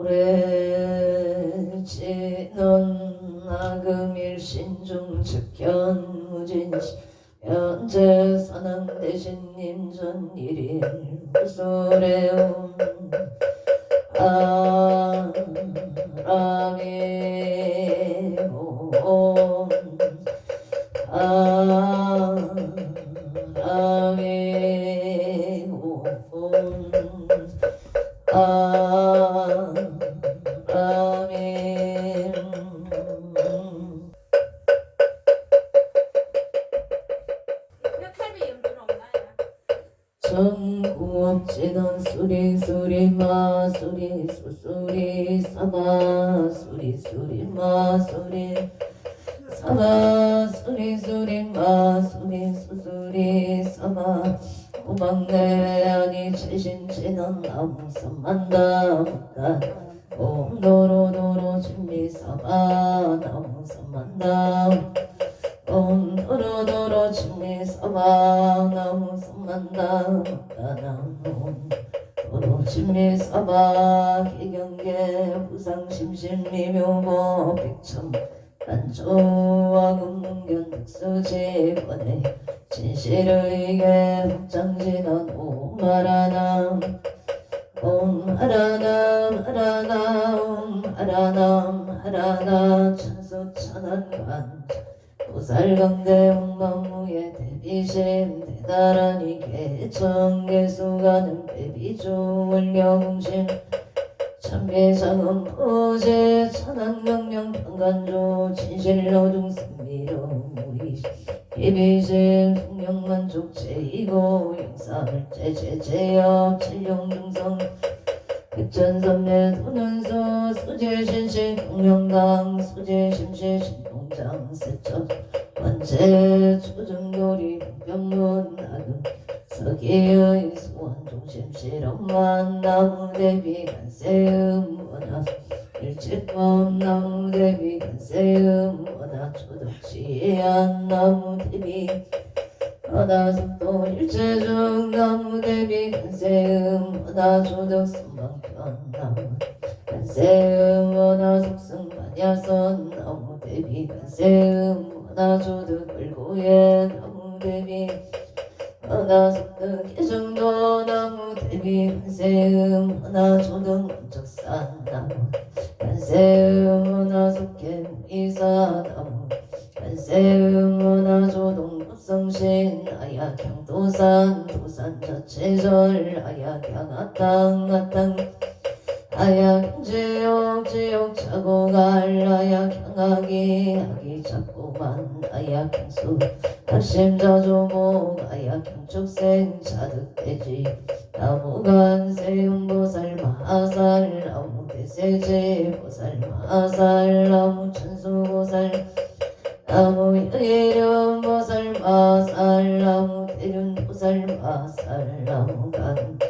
오래 지는 나금일신중 즉현무진시 현재 선왕 대신 임전일일 무술에온 아라미온 전구업지던 수리 수리 마수리 수수리 사마 수리 수리 마수리 사마 수리 수리 마수리 수수리 사마 오막내 아니 최신치는 나무선만다 옴도로도로 진미사마 나무선만다 옴도로도로 진미사마 나무선만다 나무 도로 진미사마 기경계 부상심심미묘모 백천 단조와 금문견 득수지권에 진실의게 확장진원 옴하라남 옴하라남 하라남 하라남 하라나 천수천안관 보살강대 옥망무의 대비심 대다라니 개청개수가는 대비주 원려공심 참계상은 포제 천안명령 평간조 진실노중승미로 무리 예비신 풍령만족 제2고 영사를 제제제업 칠룡중성 백전선례 도는수 수제신신 공명강 수제심시 신동장 세척 원제 초정돌이 병문 나금 서기의 소원중심 실험만 나무대비 간세음 원하 일체법 나무대비 간세음 원하 초덕지한 나무대비 원하속도 일체중 나무대비 간세음 원하 초덕순방편 나무 간세음 원하 속승 반야선 나무대비 간세음 원하 초덕 을고예 나무대비 원하속득 개정도 나무 대비 간세음 원하초등 원적산 나무 간세음 원하속계 무이사 나무 간세음 원하조동 법성신 아야경도산 도산 자체절 아야경 아땅 아야경지옥 지옥 차고갈 아야경아기 아기 잡고만 아야경수 합심자조목 아야경축생 자득대지 나무간세음보살 마살 나무대세지 보살 마살 나무천수보살 나무예련보살 마살 나무대륜보살 마살 나무간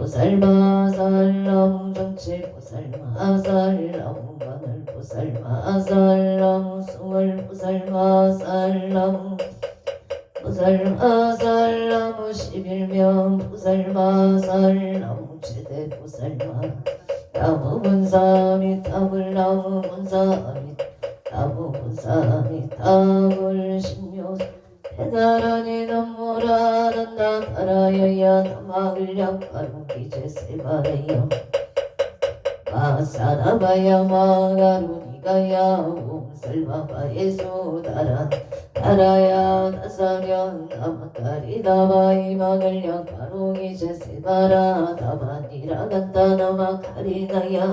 보살 마살 나무정치 보살 마살 나무마늘 보살 마살 나무숭월 보살 마살 나무 보살 마살 나무 11명 보살 마살 나무 최대 보살 마 나무 본사미 탑을 나무 본사미 나무 본사미 탑을 신묘 대다라니 남모라란다 달아여야 남악을 약바로 기제 세바래요 마사라바야 마가루니가야 옴설바바예 소다란 달아야 다사련 나마카리다바이 막을 약바로 기제 세바라 다바니라 간다 나마카리나야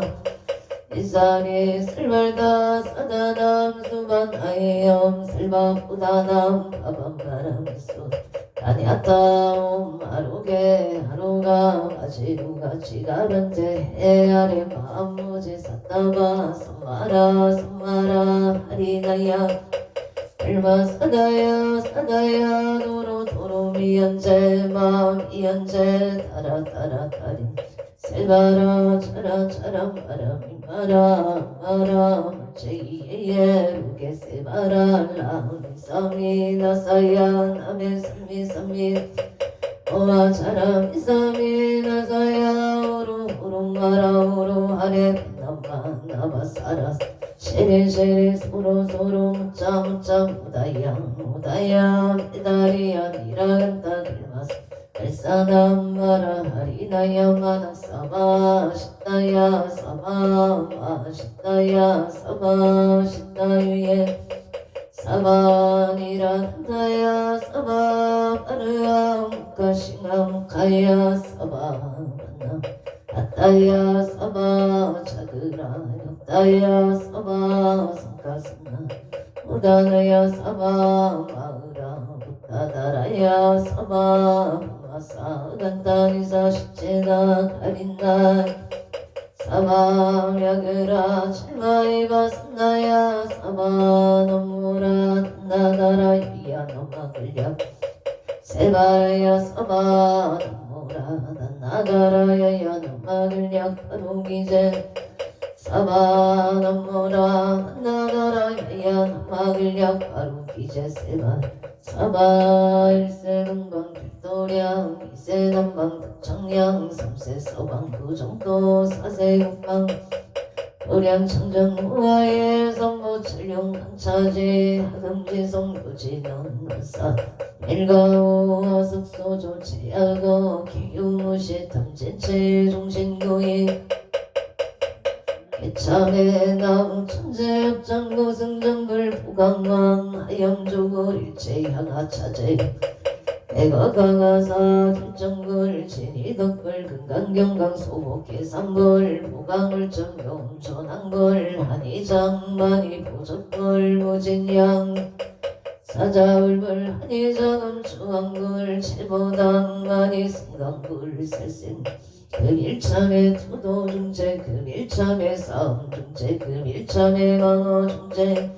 이사리 슬발다 사다남 수반 아예엄 슬바보다남 바밤바람수 다냐타옴 아로게 하루가 마지루가 지가른제 해아래 마무지 사타바 섬마라 하리나야 얼마 사다야 도로 미연제 마음 이연제 따라 따린 세바라 차라 바람이 마라 제이에 루게 세바라 라우니 사미 나사야 나메 삼미 오와 차라 미사미 나사야 오루 마라 오루 하레 나바사라 시리시리 소로소로 묻자 무다야 미다리야 미라간다 글마스 엘사남 마라 하리나야 마나사바 시타야 사바 마시타야 사바 시타유예 사바니란다야 사바 바르아 무카싱아 무카야 사바 만나 아따야 사바 차그라 역다야 사바 성가성나 우다나야 사바 마으라 부타다라야 사바 마사 간다니사 시체다 가린다 사바야그라 칠마이바 산나야 사바 너무라 나다라 유야 너마글랴 세바라야 사바 너무라 나다라야 너마글랴 가로기제 사바 너무라 나다라야 너마글랴 가로기제 세바 사바 일세동방 별도량 이세남방 덕청량 삼세 서방 부정도 사세 육방 도량 청정 우아의 선보 칠룡 강차지 하금지송 부지넌 원사 일가오 어숙소조 제야거 기유무시 탐진체 종신고이 개참에 나무 천재역장고 승정불 부강왕 하염조고 일체향하차제 배가 강하사 길정불 진이덕불 금강경강 소복계산불 보강불 점용 전항불 한이장만이 보적불 무진양 사자울불 한이장음 주왕불 칠보당만이 승강불 살생 금일참에 투도중재 금일참에 싸움중재 금일참에 강어중재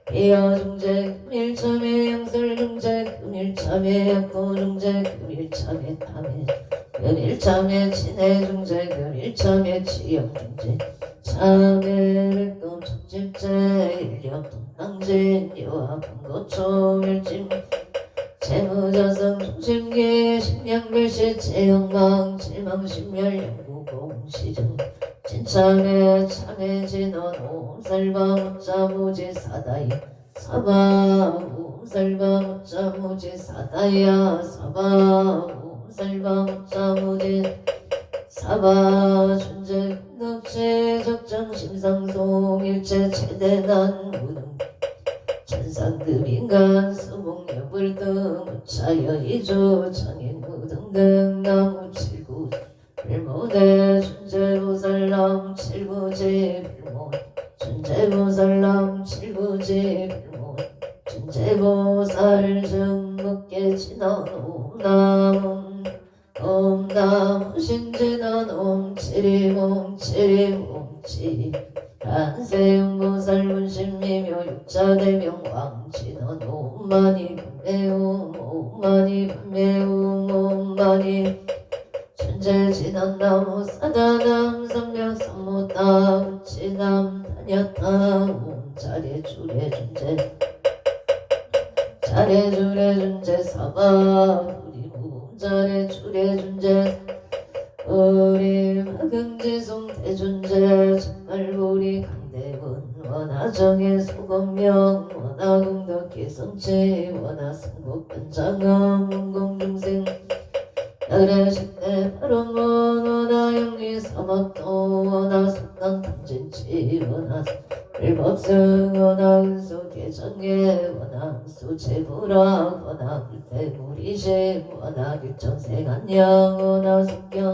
비어중재 금일참에 양설중재 금일참에 약고중재 금일참에 탐해 금일참에 친해중재 금일참에 치영중재 참에 백검 척집재 일력 동강진 여와 방고초일짐 재무자성 중심기 심양글씨 재영망 칠망심멸 영구공시증 진참에 참에 진원 옴살바 무자무지 사다이 사바 옴살바 무자무지 사다야 사바 옴살바 무자무지 사바 준재 덕체 적정 심상송 일체 최대난 무능 천상급 인간 수봉여불등 무차여 이조 청인 무등등 나무 칠구 불모대 준재보살람 칠구지 불모 준재보살람 칠구지 불모 준재보살 증묵계 진원 옴남 옴남 신진원 옴치림 옴치림 옴치 단세음보살 문신미묘 육자대명 왕진원 옴마니 분매움 옴마니 분매움 옴마니 천재진원나무 사다남 삼명 삼모따 우치남 다녔다 옴자레주레 준재 자레주레 준재 사바 우리 옴자레주레 준재 우리 마금지송 대준재 정말보리 강대군 원하정의 소검명 원하공덕 성체 원하승복변장엄 문공중생 나래식대 바로문 원하영리 사막도 원하속당 탐진치 원하불법승 원하은수 개정계 원하수 제부락 원하불태무리심 원하길정생 안녕 원하숙경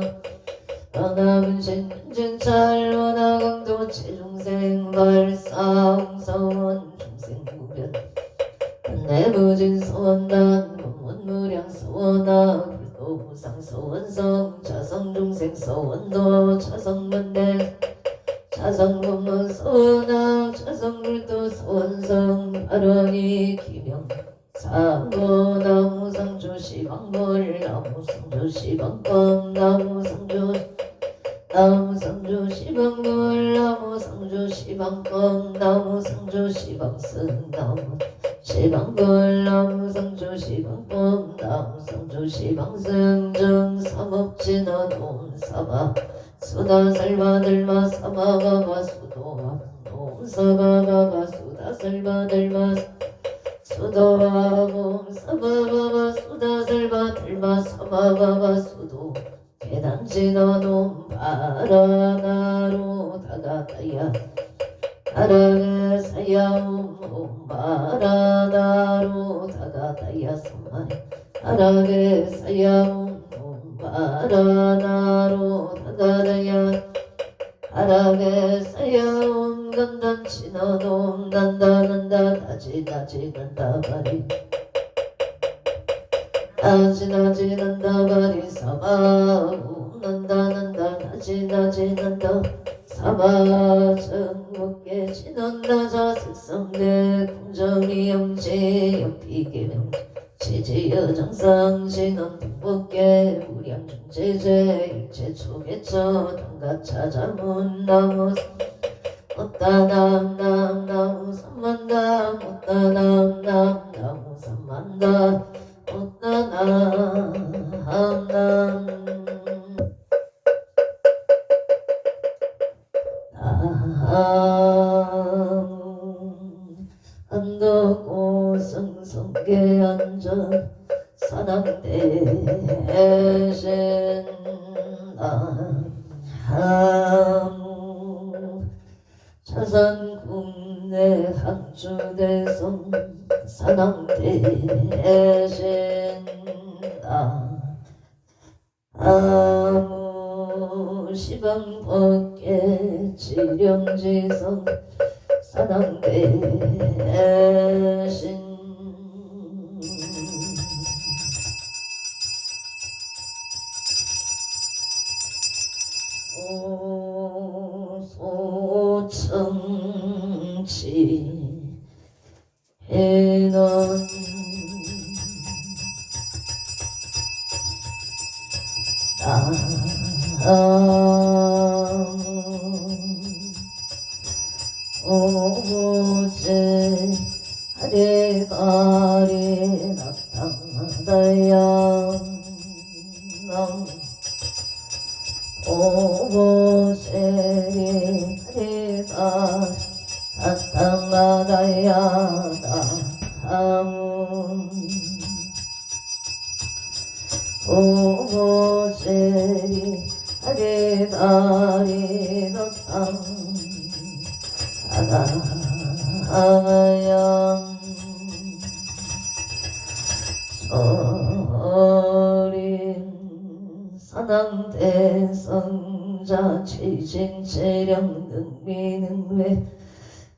원하문신 문진찰 원하강도 체중생 발사홍서원 중생무변 내부진 소원단 문무량 소원학 불도무상 소원성 자성중생 소원도 자성문대 자성문문 소원학 자성불도 소원성 발언이 기명 사고 나무상조 시방벌 나무상조 시방검 나무상조 시방벌 나무상조 시방검 나무상조 시방승 나무 시방불나무 상주 시방법 나무 상주 시방승정 삼업진화 놈사바 수다살바들마 사바바바 수도와 놈사바바바 수다살바들마 수도와 사바바바 수다살바들마 사바바바 수도 계단지나 놈바라나로 다가다야 아라가 사야옴 바라나로 다가다야 삼만 아라가 사야옴 바라나로 다가다야 아라가 사야옴 간단치나 놈 난다난다 나지나지 난다바리 나지나지 난다바리 사바옴 난다난다 나지나지 난다 사바 정목계 진원나자 색성대 공정이 영지 영피계명 지지여 정상 진원 동법계 무량중제제 일체 초계처 당가 찾아문 나무 못다남 나무 삼만다 못다남 나무 삼만다 못다남 안덕고 성성계 안전 사남대신 나무 차산국내 항주대성 사남대신 나무 시방법계 지령지성 사남대신 소청치 해넌 오제 하레가리 나타나다야 오제리 하레가 나타나다야 오제리 하레가리 나타나다야 서린 산왕대성자 취진체령 능미능외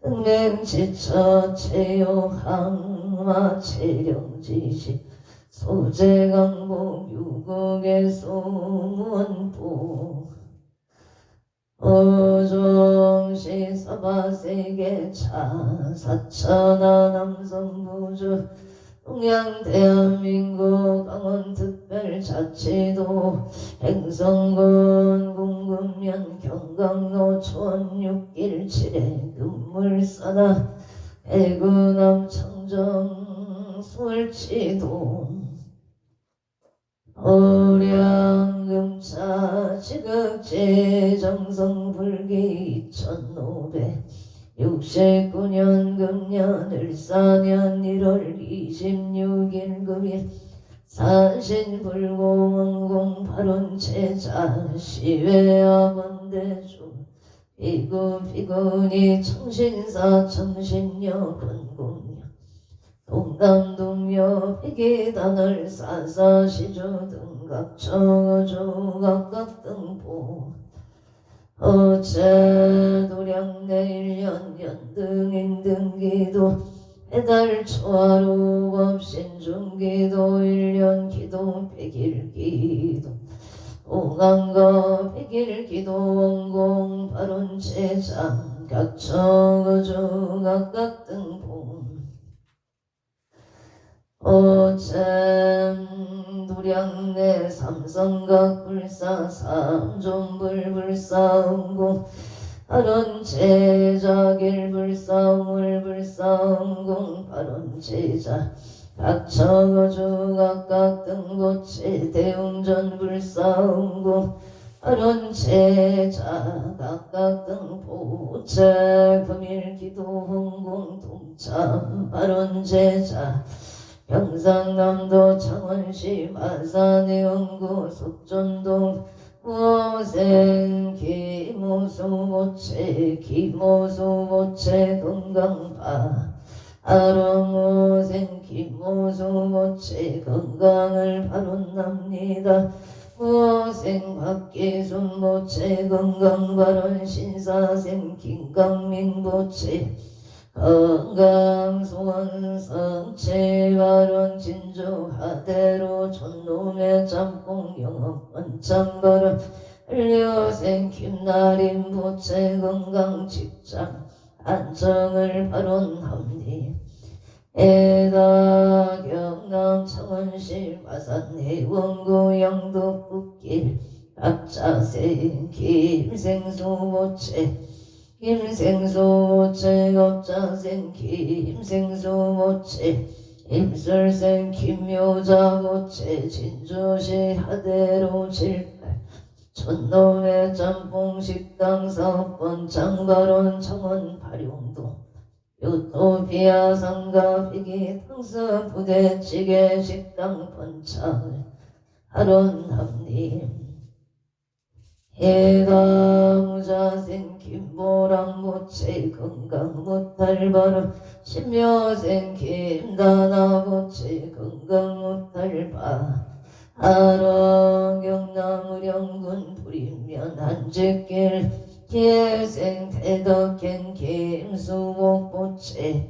능맹지처 체요항마 체령지시 소재강복 유국의 소문보 어종시 사바세계 차사천하 남성부주 동양 대한민국 강원특별자치도 행성군 궁금면 경강노천 6길 7회 금물사나 대구남 청정 술치도 어량금차 지극제 정성불기 2569년 금년 을사년 1월 26일 금일 산신불공원공 발원체자 시외아번대주 비구비구니 청신사 청신여 건공여 동담동여 비기단을 사사시주 등각처주 각각등보 어째 도량내일년 연등인등기도 해달초하루 법신중기도 1년 기도 100일기도 오강거 100일기도 원공 발원체장 각처주 각각등보 어잼 도량내 삼성각 불사 삼존불 불사음공 발원 제자 길불사물 불사음공 발원 제자 각처거주 각각 등고체 대웅전 불사음공 발원 제자 각각 등보체 금일기도 홍공 동참 발원 제자 경상남도 창원시 마산의 원구 속전동 무생 기모수보체 기모수보체 건강파 아롱무생 기모수보체 건강을 발언합니다. 무생 박기순보체 건강발언 신사생 김강민보체 건강소원성체 발언 진주하대로 촌놈의 짬뽕 영업 원창발언 한려생 김나림보체 건강직장 안정을 발언합니다. 에다 경남 창원시 마산 해원구 영덕북길 각자생 김생수보체 김생수보체 업자생 김생수보체 임술생 김묘자보체 진주시 하대로 78 촌놈의 짬뽕식당 사업번 장발원 창원 발용동 유토피아 상가 비기 탕수 부대찌개 식당 번창을 하론합니다. 해가 무자생 김보람보체 건강무탈바람 신묘생 김다나보체 건강무탈바 하러 경남의령군 부리면 한직길 기회생 대덕행 김수복보체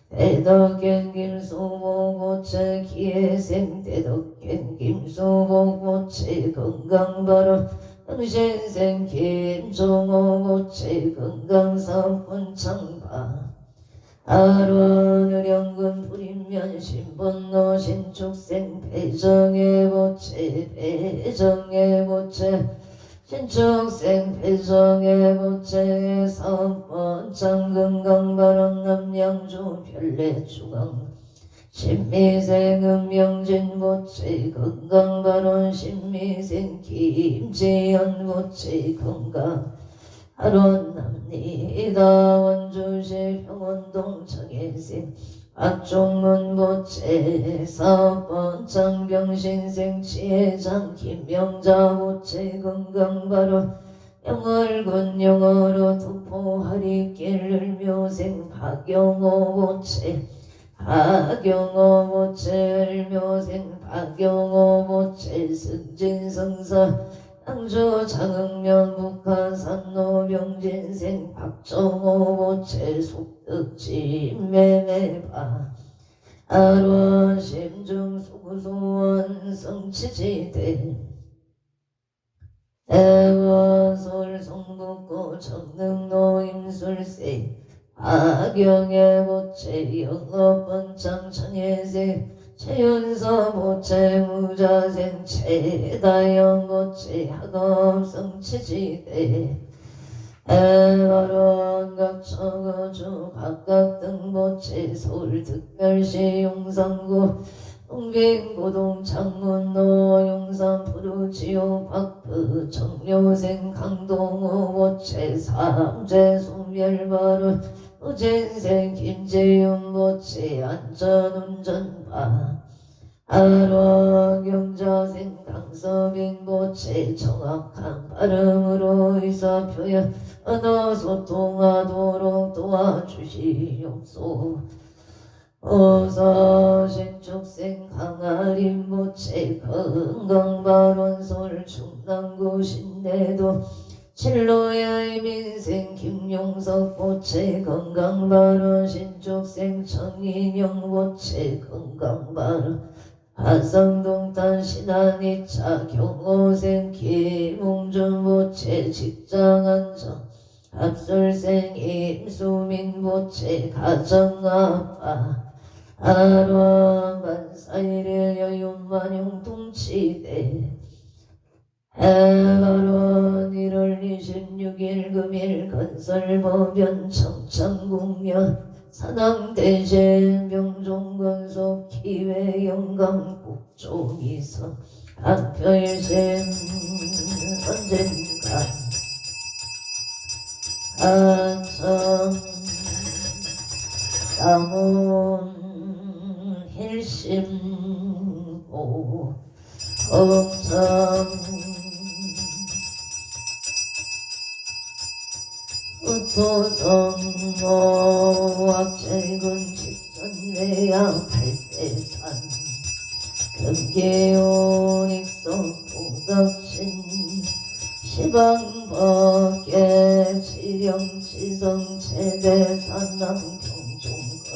대덕행 김수복보체 기회생 대덕행 김수복보체 건강바람 당신생 김종호보체 건강사업군 창바 아론의령군 부리면 신번노 신축생 배정해보체 배정해보체 신축생 배정해보체 사업번 장건강발언 남양주 별내중앙 신미생 음명진보체 건강발언 신미생 김지연보체 건강 하론납니다. 원주시 평원동 청해생 박종문보체 사업번 장병신생 지혜장 김명자보체 건강발언 영월군 영어로 독포하리길 을묘생 박영호보체 박영호보체 을묘생 박영호보체 승진성사 양주 장흥면 북한 산노병진생 박정호보체 속득지 매매바 아론 심중 수구소원 성치지대 대원솔 성북구 정릉로 임술세 박영애보체 영업번창 청해세 최윤서보체 무자생 최다영보체 학업성치지대 에바론 각처거주 각각 등보체 서울특별시 용산구 동빙고동 창문로 용산 푸르지오 박프 정료생 강동호보체 삼재 소멸발언 우진생 김재윤보체 안전운전바 아론 경자생 강서빈보체 정확한 발음으로 의사표현 언어소통하도록 도와주시옵소. 어서신축생 강아림보체 건강발언솔 충남구 신내도 칠로의 민생 김용석보체 건강발언 신축생 정인영보체 건강발언 한성동탄 신안이차 경호생 김홍준보체 직장안정 합술생 임수민보체 가정아빠 아론 반사일의 여윤만용 동치대 해바론 1월 26일 금 금일 건설법연 청천궁녀 산왕대신 명종건속 기회영감 국종이선 한별샘 언젠가 하천 남은 힐심고 검상 우토성모 악재군 직전외양 팔대산 금계온익성 도덕신 시방법계 지령지성 최대산남 경종건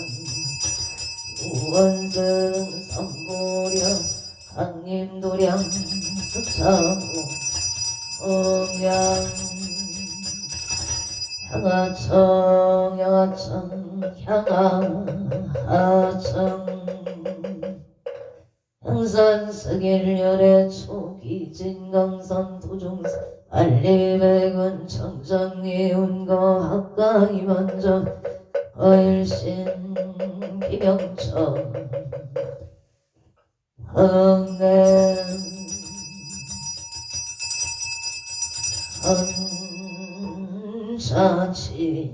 우원승 선보령 강림도량 수차고 홍양 향하청 향하청 향산스길열의 초기진강산 도중산 알리백은 청정이운거 합강이 먼저 얼씬 비명청 흥냄 헌샤치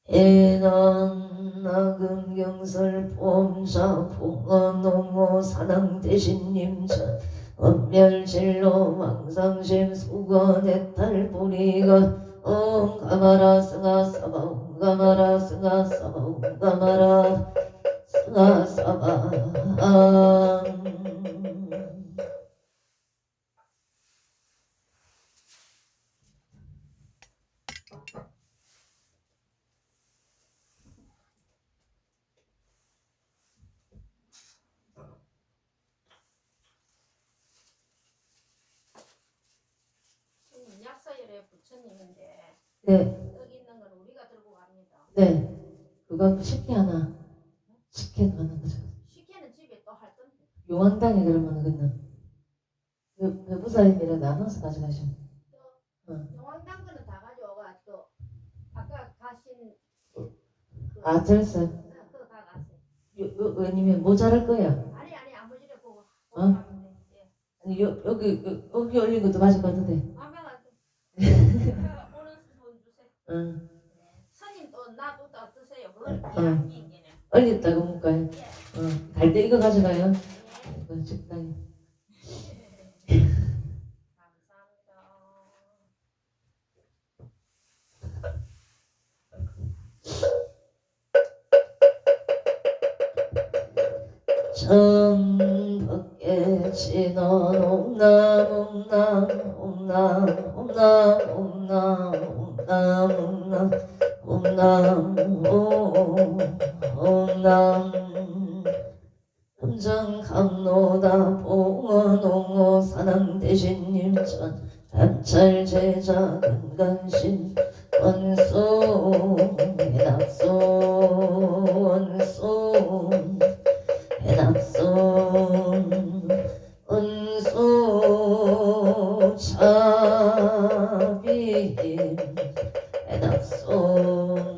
인원 나금경설 봄사 봉헌농호 산왕대신님전 엄멸진로 망상심 수건의탈 뿌리가 옴가마라 승하사바 옴가마라 승하사바 옴가마라 승하사바 약사열의 부처님인데 네, 여기 있는 건 우리가 들고 갑니다. 네. 그거 식혜 하나 식혜 하나 가져. 식혜는 집에 또 할 건데. 용왕당에 그러면 그는 배부살님이라 나눠서 가져가셔. 영왕당 거는 다 가져오가 또 아까 가신 됐어. 그거 다 가세요. 왜냐면 모자랄 거야. 아니 아무지나 보고 어? 아니 여기 올린 것도 가져가도 돼. 오늘 돈 주세요. 응. 스님 또 나도 또 드세요. 그걸 응. 이야기는. 얼렸다가 먹을까요? 갈 때 이거 가져가요. 이거 식당에. 감사합니다. 천밖에 진원 옴남 옴남 옴남 옴남 옴남 옴남 옴남 옴남 금정 강로다 봉헌옹호 산왕대신님전 감찰제자 근간신 원소 해납소 원소 해납손 은소 차비 해납손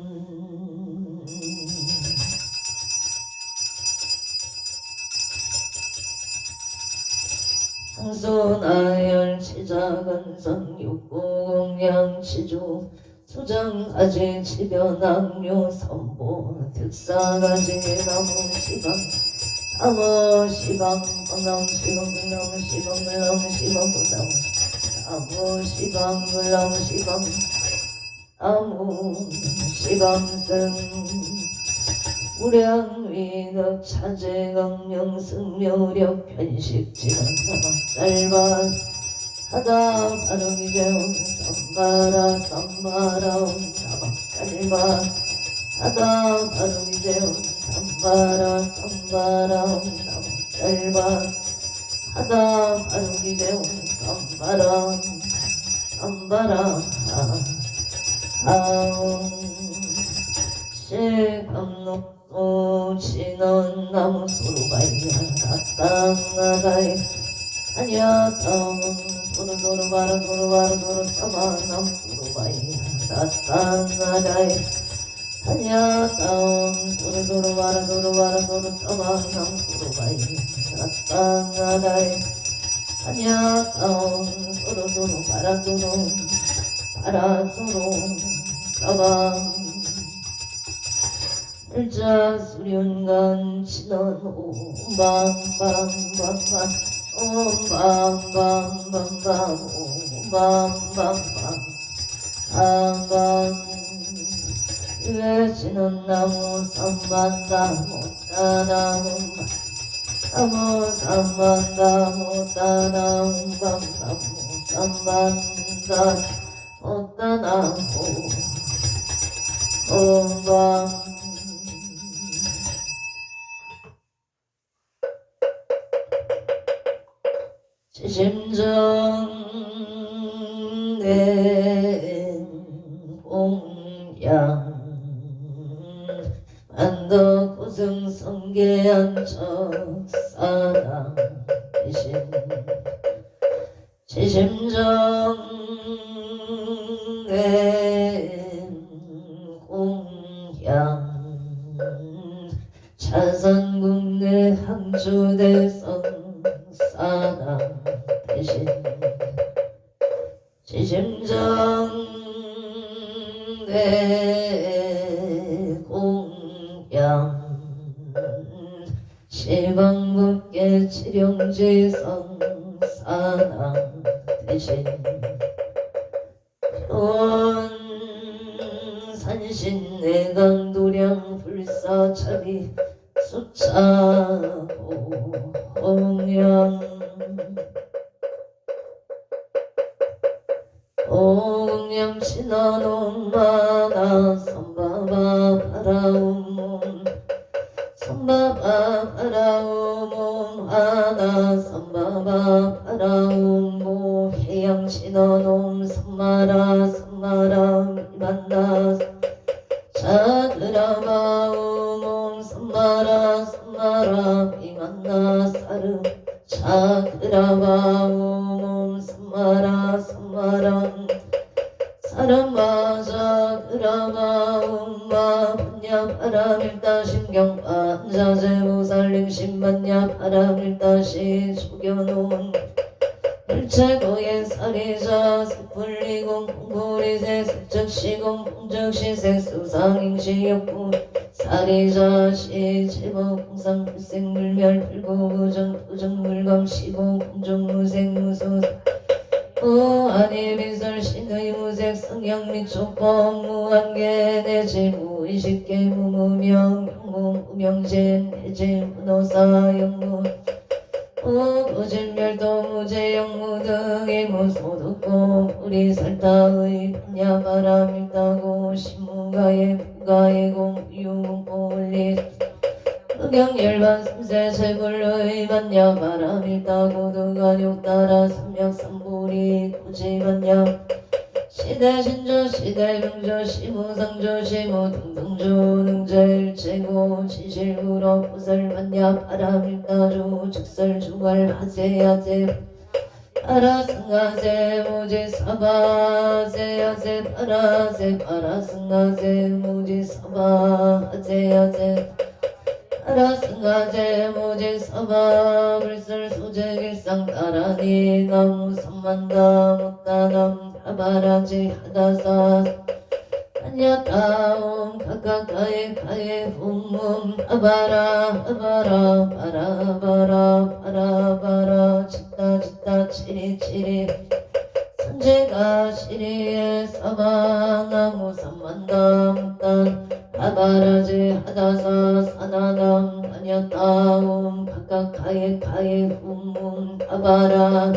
상소나열 치자근성 육구공양 치주 수정가지 치변악류 선보 득사가지 나무시방 나무시방 나무시방 나무시방 나무시방 나무시방 나무시방 나무시방승 우량위덕 차제강령 승묘력 편식지난 사막살바 하다 바르기재운 썸바라 썸바라 사막살바 하다 바르기재운 썸바라 썸바라 사막살바 하다 바르기재운 썸바라 썸바라 아웅 실감록 오치는 나무 소루바이야 땅나가이 아니야 다음 도루도루 바라 도루 바라 도루 사바 나무 소루바 나땅하다이 다냐땅 도로도로 와라 도로 와라 도로 떠방향 도로바이 나땅하다이 다냐땅 도로도로 와라 도로 바라소로 떠방 일자 수련간 치는 오방방방방 오방방방방 오방방방 방방 외치는 나무 삼만나무 따나무 나무 삼만나무 따나무 방나무 삼만나무 따나무 오방 심정된 공양 만덕 고승성계한 적사당 대신 지심정된 공양 차선국내 항주대성 사당 대신 지심정대 공양 시방국계 치룡지성 사당 대신 산신 내강 도량 불사차리 수차고 홍양 홍양 신화농마나 선바바 바라움몸 선바바 바라움몸 하나 선바바 바라움모 해양 신화농 선마라 선마라 만나 자그라바우몽 선마라 선마라 비만나 사름 자그라바우몽 선마라 선마라 사람마 자그라바움마 반야 바람일다 신경반자제무살림 신반야 바람일다시 조겨놓은 일체고의 사리자 색불리공 공불이세 색적시공 공적시세 수상행시역부 사리자 시제보 공상불생물멸 불고부정 부정물감시고 공정무생무소 무한이비설 신의 무색 성향및 촉법 무한계 내지 무의식계 무무명 영무 무명진 내지 무노사 영무 무고질멸도 무제영무 등의 무소득고 우리살타의 반야바람일다고 신무가의 부가의 공유공포올리 흑영열반 삼세 세불의 반야바람일다고 등간욕따라 삼약삼불이 고지반야 시대신조 시대병조 시무상조 시무 등등조 능제일체고 지실구로 부설반야 바람일다조 즉설주갈 하세야제 파라승하세 무지사바하세야제 파라세 파라승하세 무지사바하세야제 파라승하세 무지사바 불설소재길상 따라니 나무 삼만다 못다남 아바라지 하다사 안야타옴 가까카에 카에 훔훔 아바라 아바라 바라바라 바라바라 짓다 짓다 치리치리 선제가 시리에 사바나무 삼만다 못단 아바라지 하다사 사나남 안야타옴 가까카에 카에 훔훔 아바라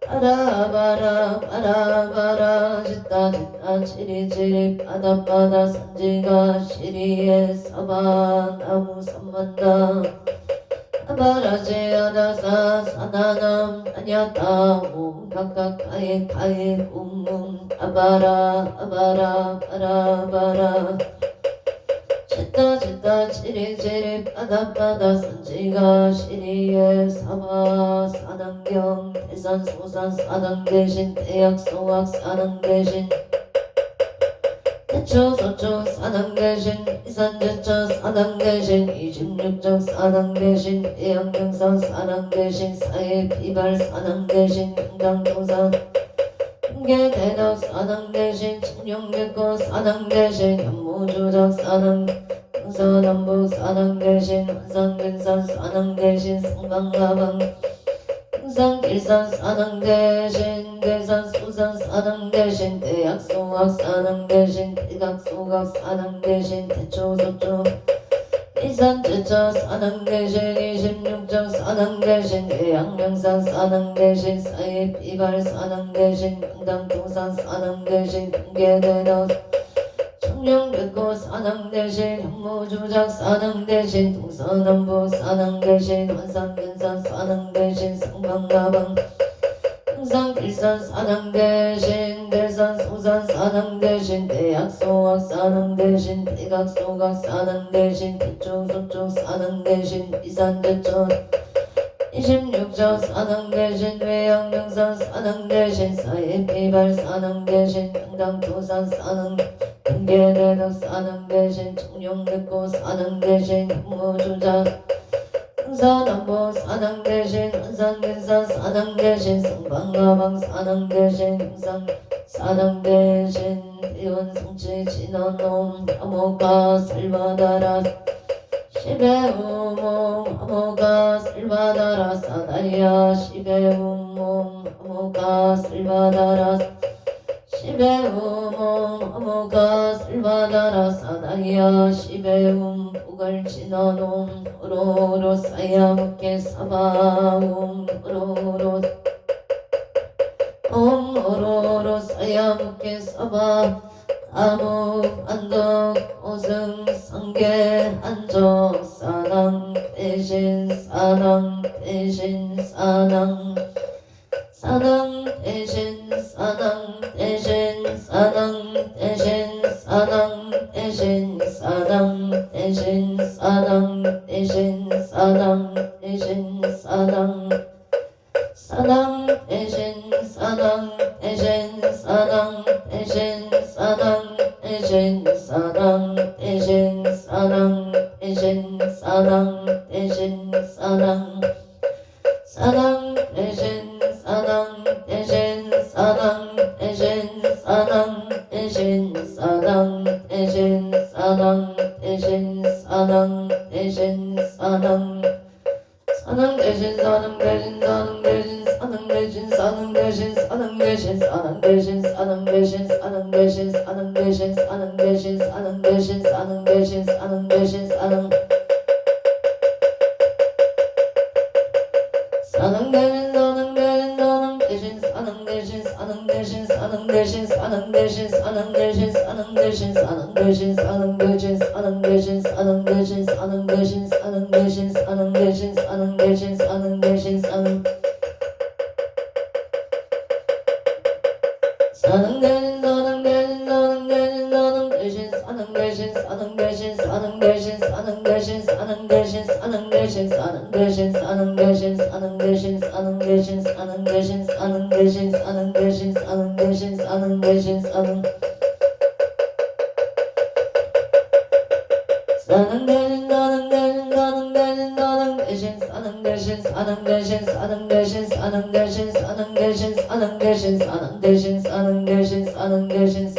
바라바라 바라바라 짓다 짓다 치리치리 바다바다 산지가 시리에 사바 나무 삼만다 아바라제 아다사 사나남 아냐타오 각각가에 가에 웅웅 아바라 아바라 바라바라 짓다 짓다 치리치리 바다바다 산지가 시리에 사바 사당경 대산 소산 사당 대신 대약 소학 사당 대신 대초소초 사당 대신 이산제초 사당 대신 26정 사당 대신 대양경선 사당 대신 사회 비발 사당 대신 금강동산 공개대덕 사당 대신 청룡백고 사당 대신 현무조작 사당 서남북 사당 대신 한산근산 사당 대신 성강가방 흥산길산 사당 대신 대산 수산 사당 대신 대약소각 사당 대신 대각소각 사당 대신 대초소초 이산제차 사당 대신 26정 사당 대신 대양명산 사당 대신 사회비발 사당 대신 명당동산 사당 대신 공개대덕 청룡백고 사당 대신 현무조작 사당 대신 동서남북 사당 대신 환산근산 사당 대신 성방가방 흥산길산 사당 대신 대산 소산 사당 대신 대약소각 사당 대신 대각소각 사당 대신 대초소초 사당 대신 이산제천 26정 사당 대신 외양명산 사당 대신 사회비발 사당 대신 명당도산 사당 공개대덕 사당 대신 청룡백고 사당 대신 현무조작 흥산남북 사당 대신 환산근산 사당 대신 성방가방 사당 대신 흥산 사당 대신 대원성치 진원놈 암호가 살바다라 시베우몽 암호가 살바다라 사다리야 시베우몽 암호가 살바다라 시베우몽 암호가 살바다라 사다리야 시베움 북을 지나놈 오로로 사야먹게 사바움 오로로 오로로 사야먹게 사바 암흑 안덕 오승 상계 안적 사당 대신 사당 대신 사당 사당 대신 사당 대신 사당 대신 사당 대신 사당 대신 사당 대신 사당 대신 사당 사당 대신 사당 대신 사당 대신 사당 대신 사당 대신 사당 대신 사당 대신 사당 사당 대신 사당 대신 사당 대신 사당 대신 사당 대신 사당 대신 사당 대신 사당 사당 대신 사당 대신 사당 대신 사당 대신 사당 대신 사당 대신 사당 대신 사당 대신 사당 대신 사당 대신 사당 대신 사당 대신 사당 대신 사당 대신 사당 사당 대신 사당 대신 사당 대신 사당 대신 사당 대신 사당 대신 사당 대신 사당 대신 사당 대신 사당 대신 사당 대신 사당 대신 사당 대신 사당 대신 사당 대신 사당 대신 사당 대신 사당 사당 대신 사당 대신 사당 대신 사당 대신 사당 대신 사당 대신 사당 대신 사당 대신 사당 대신 사당 대신 사당 대신 사당 대신 사당 대신 사당 대신 사당 대신 사당 대신 사당 대신 사당 사당 대신 사당 대신 사당 대신 사당 대신 사당 대신 사당 대신 사당 대신 사당 대신 사당 대신 사당 대신 사당 대신 사당 대신 사당 대신 사당 대신 사당 대신 사당 대신 사당 사당 대신 사당 대신 사당 대신 사당 대신 사당 대신 사당 대신 사당 대신 사당 대신 사당 대신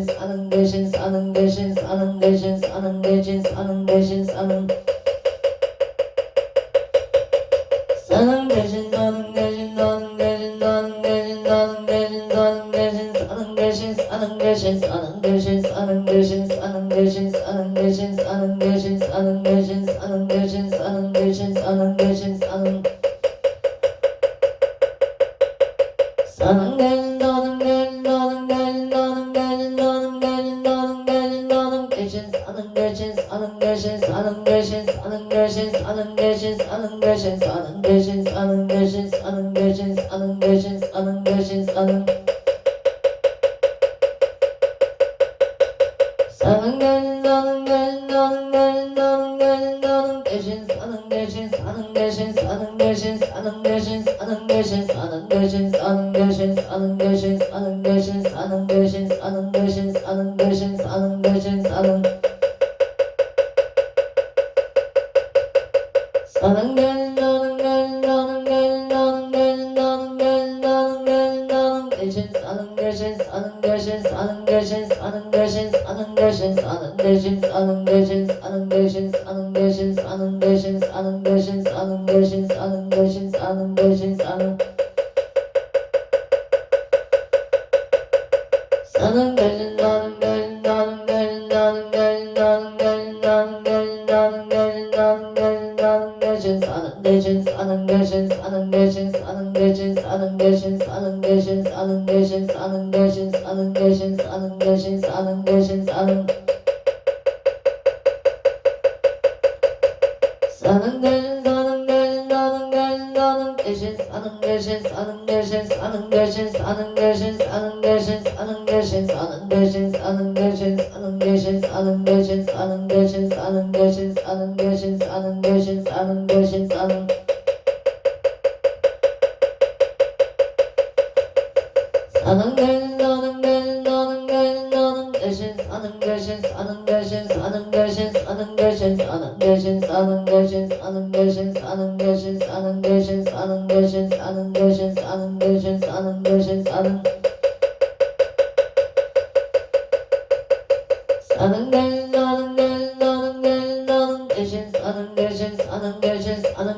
사당 대신 사당 대신 사당 대신 사당 대신 사당 대신 사당 대신 사당 대신 사당 대신 사당 사당 대신 사당 대신 사당 대신 사당 대신 사당 대신 사당 대신 사당 대신 사당 대신 사당 대신 사당 대신 사당 대신 사당 대신 사당 대신 사당 대신 사당 사당 대신 사당 대신 사당 대신 사당 대신 사당 대신 사당 대신 대신 사는 대신 사는 대신 사는 대신 사는 대신 사는 대신 사는 대신 사는 대신 사는 대신 사는 대신 사는 대신 사는 대신 사는 대신 사는 사는 대신 나는 대신 나는 대신 나는 대신 나는 대신 나는 대신 나는 대신 사는 대신 사는 대신 사는 대신 사는 대신 사는 대신 사는 대신 사는 대신 사는 대신 사는 대신 사는 대신 사는 대신 사는 대신 사는 대신 사는 대신 사는 사는 대신 나는 대신 나는 대신 나는 대신 나는 대신 나는 대신 나는 대신 나는 대신 나는 대신 사는 대신 사는 대신 사는 대신 사는 대신 사는 대신 사는 대신 사는 대신 사는 대신 사는 대신 사는 대신 사는 대신 사는 사는 대신 사는 대신 나는 대신 나는 대신 사는 대신 사는 대신 사는 대신 사는 대신 사는 대신 사는 대신 사는 대신 사는 대신 사는 대신 사는 대신 사는 대신 사는 대신 사는 대신 사는 대신 사는 대신 사는 사는 대신 나는 대신 나는 대신 나는 대신 사는 대신 사는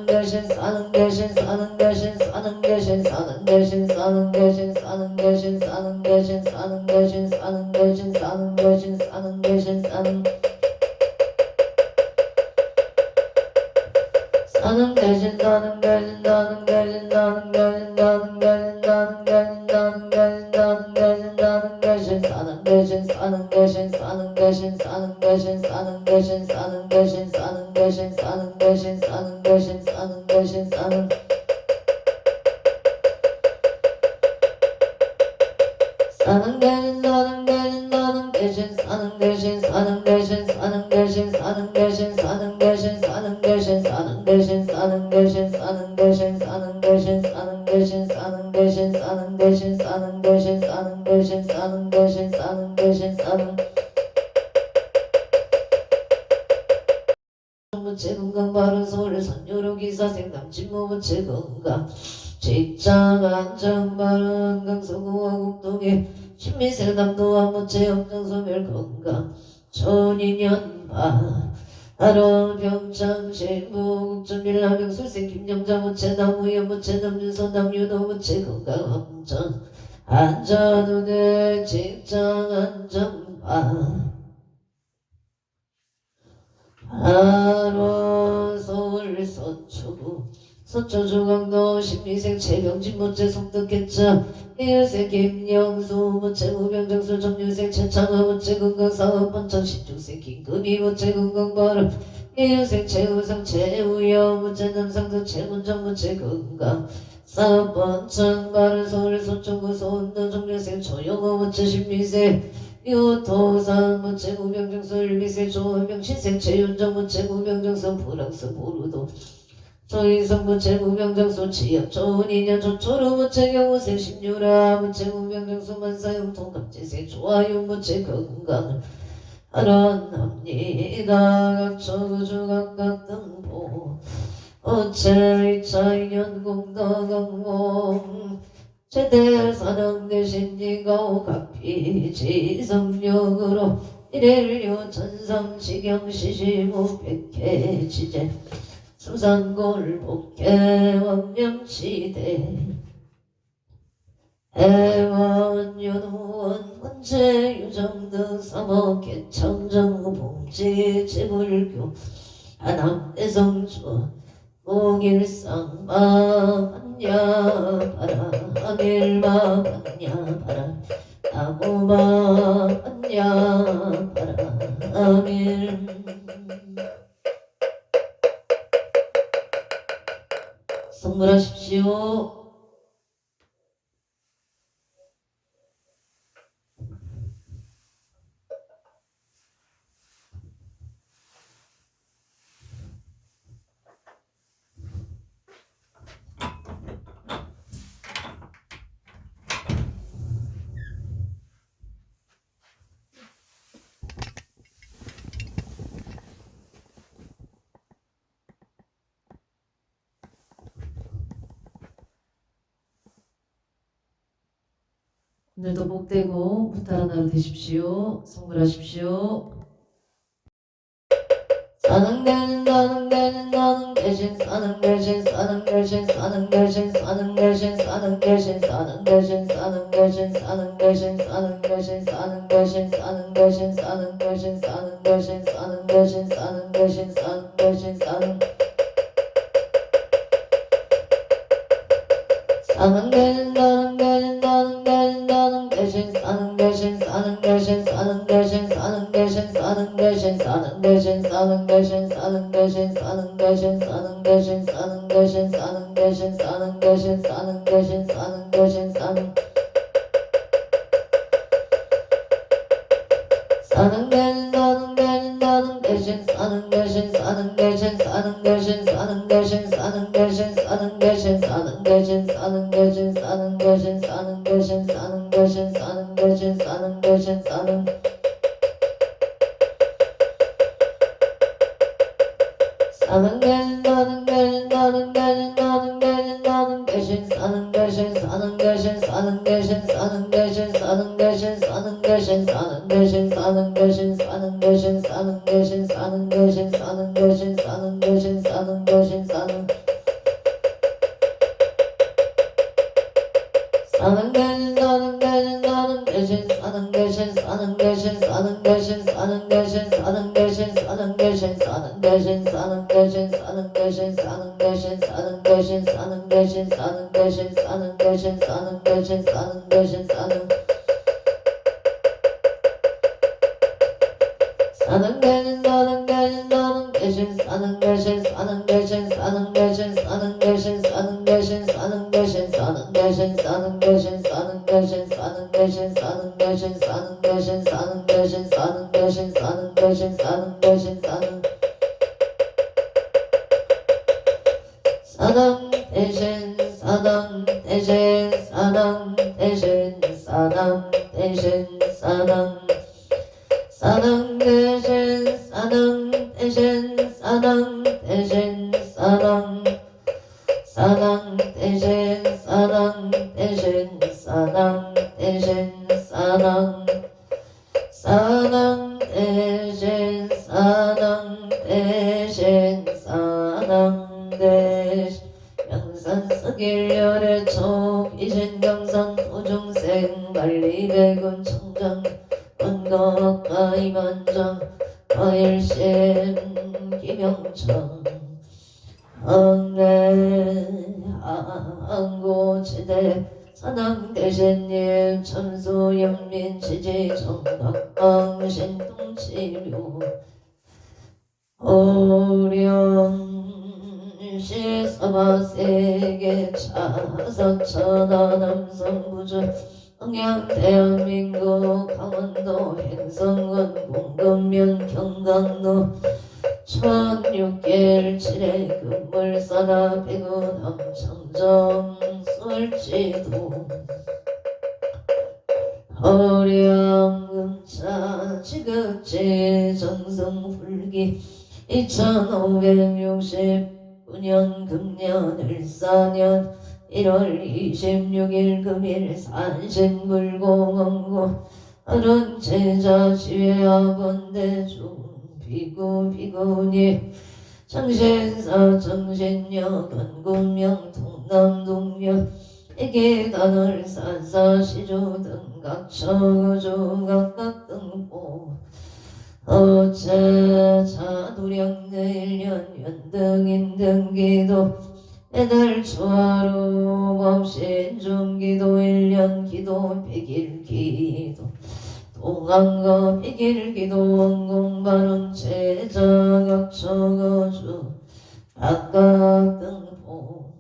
대신 사는 대신 사는 대신 사는 대신 사는 대신 사는 대신 사는 대신 사는 대신 사는 대신 사는 대신 사는 대신 사는 대신 사는 사는 대신 나는 대신 나는 대신 나는 대신 사는 대신 사는 대신 사는 대신 사는 대신 사는 대신 사는 대신 사는 대신 사는 대신 사는 대신 사는 대신 사는 대신 사는 대신 사는 대신 사는 대신 사는 사는 대신 나는 대신 나는 대신 나는 대신 나는 대신 나는 대신 나는 대신 나는 대신 나는 대신 사는 대신 사는 대신 사는 대신 사는 대신 사는 대신 사는 대신 사는 대신 사는 대신 사는 대신 사는 대신 사는 사는 대신 사는 대신 나는 대신 사는 대신 사는 대신 사는 대신 사는 대신 사는 대신 사는 대신 사는 대신 사는 대신 사는 대신 사는 대신 사는 대신 사는 대신 사는 대신 사는 대신 사는 대신 사는 대신 사는 대신 사는 무체 건강 바른 서울 선유로 기사생 남친모 무체 건강 직장 안정 바른 강서구와 국동에 신미생 남도와 무체 염정 소멸 건강 천인연바 아론 병창 신부 국전밀라명 술생 김영자 무체 나무연 무체 남준선 남유도 무체 건강 안전 직장 안정바 아론 서울 서초구 서초중앙도 신미생 최병진 무체 성덕했자 이유생 김영수 무체 무병정수 정유생 최창화 무체 건강사업 번창 신중생 김금희 무체 건강바람 이유생 최우상 최우여 무체 남상도 최문정 무체 건강 사업 번창 바른 서울 서초구 서운도 정유생 조영호 무체 신미생 유토상 무체 무병정수 일미생 조원명 신생 최윤정 무체 무병정수 프랑스 보르도 조인성 무체 무병정수 치역 좋은 인연 조초로 무체 경우생 신유라 무체 무병정수 만사형 통갑재생 조화용 무체 건강 하란합니다 각초구주 각각 등보 어체 이차인연 공덕강공 최대 사랑 대신 니가 각피 지성력으로 일일류 천상 지경 시시무 백해 지제 수산골 복해 왕명시대 해원 연후원 원체 유정등 삼억개 청정 봉지 지불교 하남대성주 목일상마 반야바라 아밀마 반야바라 나무마 반야바라 아밀 성불하십시오. 오늘도 복되고 무탈한 하루 되십시오. 성불하십시오. 사는 대신 사는 대신 사는 대신 사는 대신 사는 대신 사는 대신 사는 대신 사는 대신 사는 대신 사는 대신 사는 대신 사는 대신 사는 대신 사는 대신 사는 대신 사는 대신 사는 대신 사는 대신 사는 대신 사는 사는 대신 사는 대신 사는 대신 사는 대신 사는 대신 사는 대신 사는 대신 사는 대신 사는 대신 사는 대신 사는 대신 사는 대신 사는 대신 사는 대신 사는 대신 사는 대신 사는 대신 사는 대신 사는 사는 대신 사는 대신 사는 대신 사는 대신 사는 대신 사는 대신 사는 대신 사는 대신 사는 대신 사는 대신 사는 대신 사는 대신 사는 대신 사는 대신 사는 대신 사는 사는 대신 사는 대신 사는 대신 사는 대신 사는 대신 사는 대신 사는 대신 사는 대신 사는 대신 사는 대신 사는 대신 사는 대신 사는 대신 사는 대신 사는 대신 사는 대신 사는 대신 사는 사는 대신 사는 대신 사는 대신 사는 대신 사는 대신 사는 대신 사는 대신 사는 대신 사는 대신 사는 대신 사는 대신 사는 대신 사는 대신 사는 대신 사는 대신 사는 대신 사는 대신 사는 대신 사는 사는 대신 사는 대신 사는 대신 사는 대신 사는 대신 사는 대신 사는 대신 사는 대신 사는 대신 사는 대신 사는 대신 사는 대신 사는 대신 사는 대신 사는 대신 사는 대신 사는 대신 사는 대신 사는 사당 대신 사당 대신 사당 대신 사당 대신 사당 사당 대신 사당 대신 사당 대신 사당 사당 대신 사당 대신 사당 대신 사당 사당 대신 사당 대신 사당 대신 양산 서길열의 촉 이신 경산 도중생 관리백운 청장 원각가이 만장 과일심 김영청 항내 항고지대 사당대신님 천수영민 지지정각 방신동치료 오령시 서바세계 차서천하 남성부주 응양 대한민국 강원도 행성군 공급면 경강로 16개일 칠해 금물사나 백운함 청정 설지도 허량금차 지극지 정성불기 2569년 금년 을사년 1월 26일 금일 산신불공원고 하른 제자 지회학원대중 비구 비구니 정신사 정신여 건구명 통남동명 애계단월 산사시주 등각처구주 각각등보 어째 자두량내일년 연등인등기도 애들 초하루 법신중기도 1년 기도 100일 기도 동안과 100일 기도 원공발언 제자각처거주 각각등보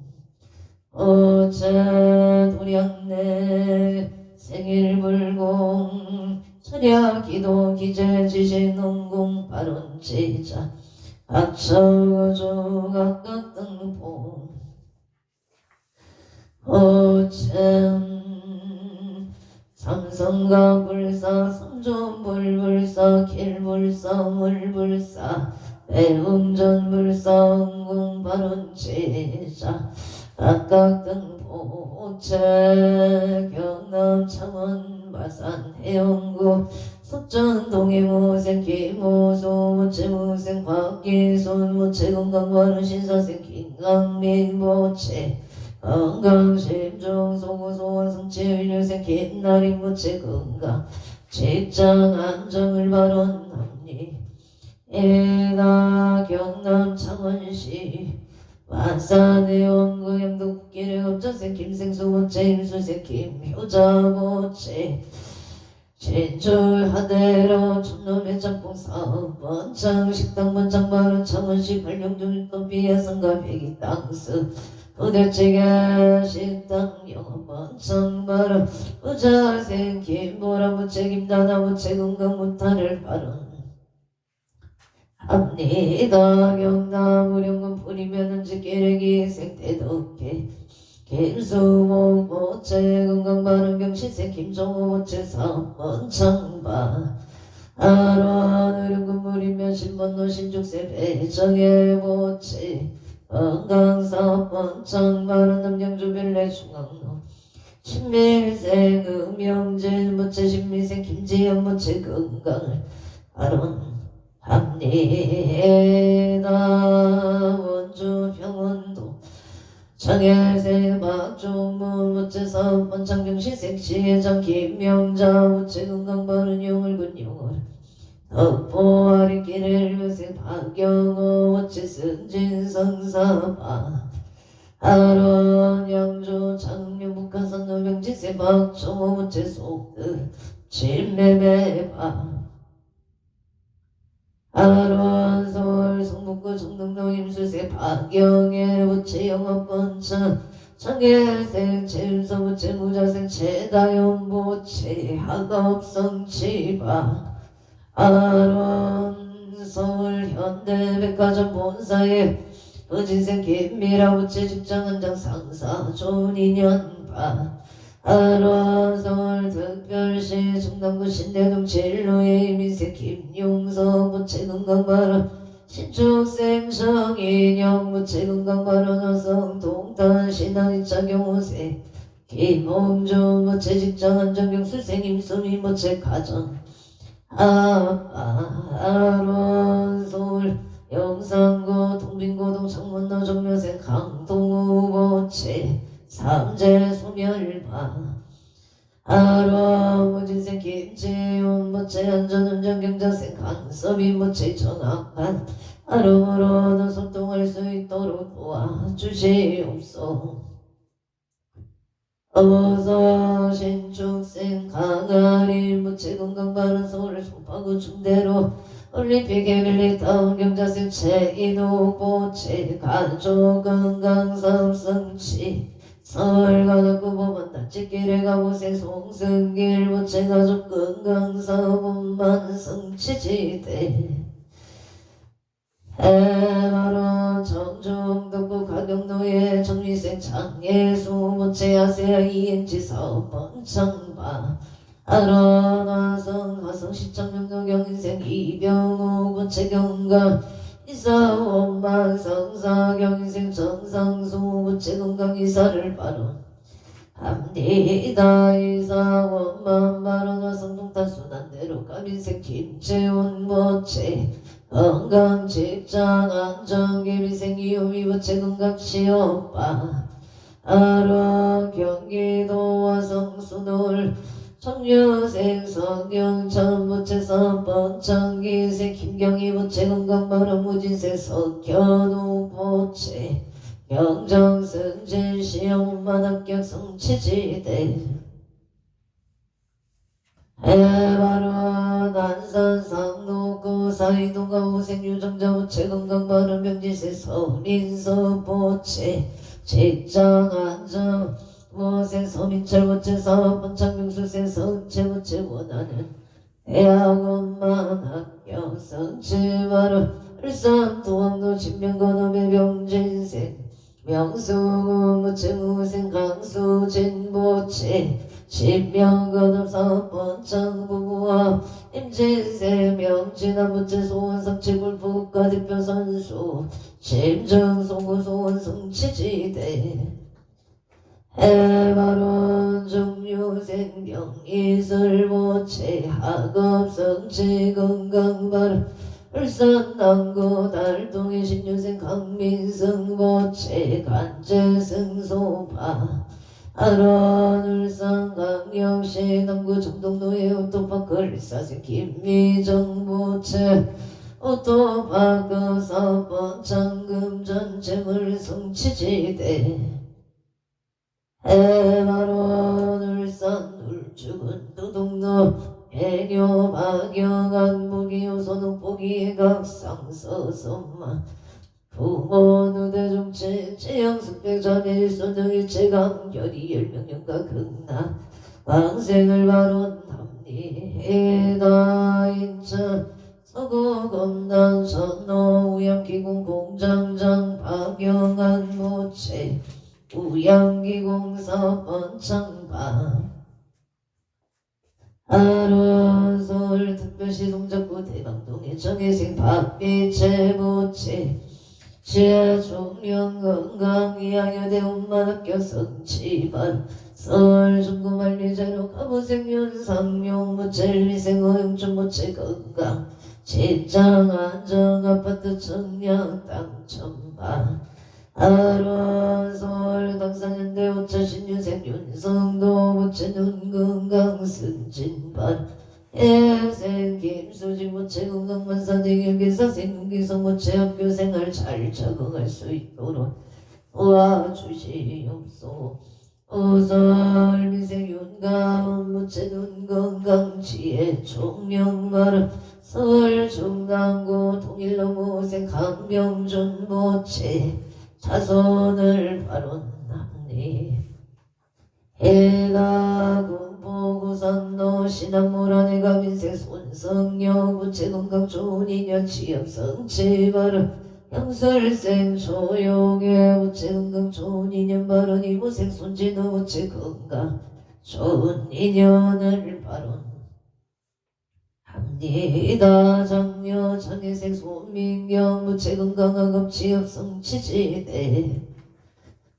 어째 도량내 생일불공 철야기도 기재지신농공 발언 제자 각처거주 각각등보 어참 삼성가 불사 삼존불불사 길불사 물불사 배웅전불사 응공발언 제자 각각등보 모체 경남 창원 마산 해영구 석전 동해무생 김호수 모체 무생 박기순 모체 건강바른 신사생 김강민 모체 건강심중 소구소원 성취율생 김나린 모체 건강 직장 안정을 바란합니 애가 경남 창원시 완산의 원구 영도국기를 업자생 김생수 모체 임수생 김효자 모체 진출 하대로 촌놈의 짬뽕 사업 번창 식당 번창 바른 창원시 발령중 커피야 성가 배기 땅스 부대찌개 식당 영업 번창 바른 부자생 김보라 모체 김다나 모체 건강 무탈을 바른 합니다. 경남 우령군 뿌리면은 지끼레기 생태덕해 김수목 모체 건강바른 경신생 김종호 모체 사번창바 아론 우령군 뿌리면 신번노 신죽세 배정의 모체 건강사번창바른 남양주빌레 중앙로 신밀생 음영진 모체 신미생 김지연 모체 건강을 아론 합니다. 원주 평원도 장애생 박종문 모체사 번창경시생 시회장 김명자 모체 건강바른 용을 근용을 덕보 아리끼를 요생 박경호 모체 승진 성사바 아론 양주 장류 북한산 노병지세 박종호 모체 속들 진매매바 아론 서울 성북구 정릉도 임수세 박영애 모체 영업번창 장애생 체윤서 모체 무자생 최다연 모체 학업성취바 아론 서울 현대백화점 본사에 의진생 김미라 모체 직장원장 상사 좋은 인연바 아론 서울 특별시 충남구 신대동 진로의 이민세 김용석 모체 건강바른 신축생 성인영 모체 건강바른 여성 동탄 신한이차 경호세 김홍준 모체 직장 안정경 수생 임수미 모체 가정 아론 서울 영산구 동빈고동 창문로 정면생 강동우 모체 삼재 소멸바 아론 무진생 김지훈 모체 안전운전 경자생 강섭이 모체 정학반 아론으로는 소통할 수 있도록 도와주시옵소 어서 신축생 강아리 모체 건강바른 서울 송파구 중대로 올림픽 에밀리 타운 경자생 최인호 모체 가족 건강 삼성치 서울 가덕구 법원 단지길에 가보세 송승길 모체 가족 건강 사업만 성취지대 해바로 청중덕구 가경도에 정리생 장예수 모체 아세아 이행지 사업 번창바 아론 화성 화성시청 영도경인생 이병호 모체 경감 이사원만 성사경인생 정상수 모체 건강이사를 바론 합니다. 이사원만 바론 화성동탄 순환대로 가민생 김채원 모체 건강 직장 안정 개미생 이호미 모체 건강 시험바 아론 경기도 화성 수놀 청류생 성경천 모체사 번창기생 김경희 모체 건강바른 무진생 석현우 모체 경정승진 시험만 합격 성취지대 해바로 난산 상록구 사이동가 우생 유정자 모체 건강바른 명지세 서민서 모체 직장 안정 모세 서민철 모체 사업 번창명수세 성체 모체 원하는 대학원만 합격 성취바로 울산 도항도 진명건업의 명진생 명수구 모체 우생 강수진 모체 신명건업 사업 번창 부부와 임진세 명진한 모체 소원 성취 불국가 대표 선수 심정 소구 소원 성취지대 해바론 중류생병이슬보채 학업성취 건강바른 울산남구 달동의 신유생 강민승보채 간제승소파 아론 울산광역시 남구 정동로의 오토파크 일사생 김미정보채 오토파크 사번 창금전 재물성취지대 해바론 울산 울주군 도동로 해교 박영안 무기요 선옥보기 각상서선마 부모 누대종체 제영숙백자밀소 등일체감 열이 열명령과 극나 왕생을 발언합니 해다 인천 서구검단 선노 우양기공 공장장 박영안 모체 우양기공사 번창방 아론서울 특별시 동작구 대방동의 정혜생 박비채 모체 시야 종명 건강 이학여대 운만학교 성취반 서울 중구 만리자로 가보생 윤상용 모체 위생 허용충 모체 건강 직장 안정 아파트 청량 당첨반 아론 서울 당산현대 오차 신유생 윤성도 모체 눈건강 승진반 해생 김수지 모체 건강만사 대결기사 생기성 모체 학교생활 잘 적응할 수 있도록 도와주시옵소. 오설 미생 윤가은 모체 눈건강 지혜 총명마름 서울 중당구 통일로무생 강병준 모체 자손을 발언합니 해가 군포구산로 신안모란의 가민생 손성영 부채 건강 좋은 인연 취업성취 발언 형설생 조용해 부채 건강 좋은 인연 발언 이모생 손진호 부채 건강 좋은 인연을 발언합니다. 장녀 장혜생 손민경 부채 건강학업 취업성취지대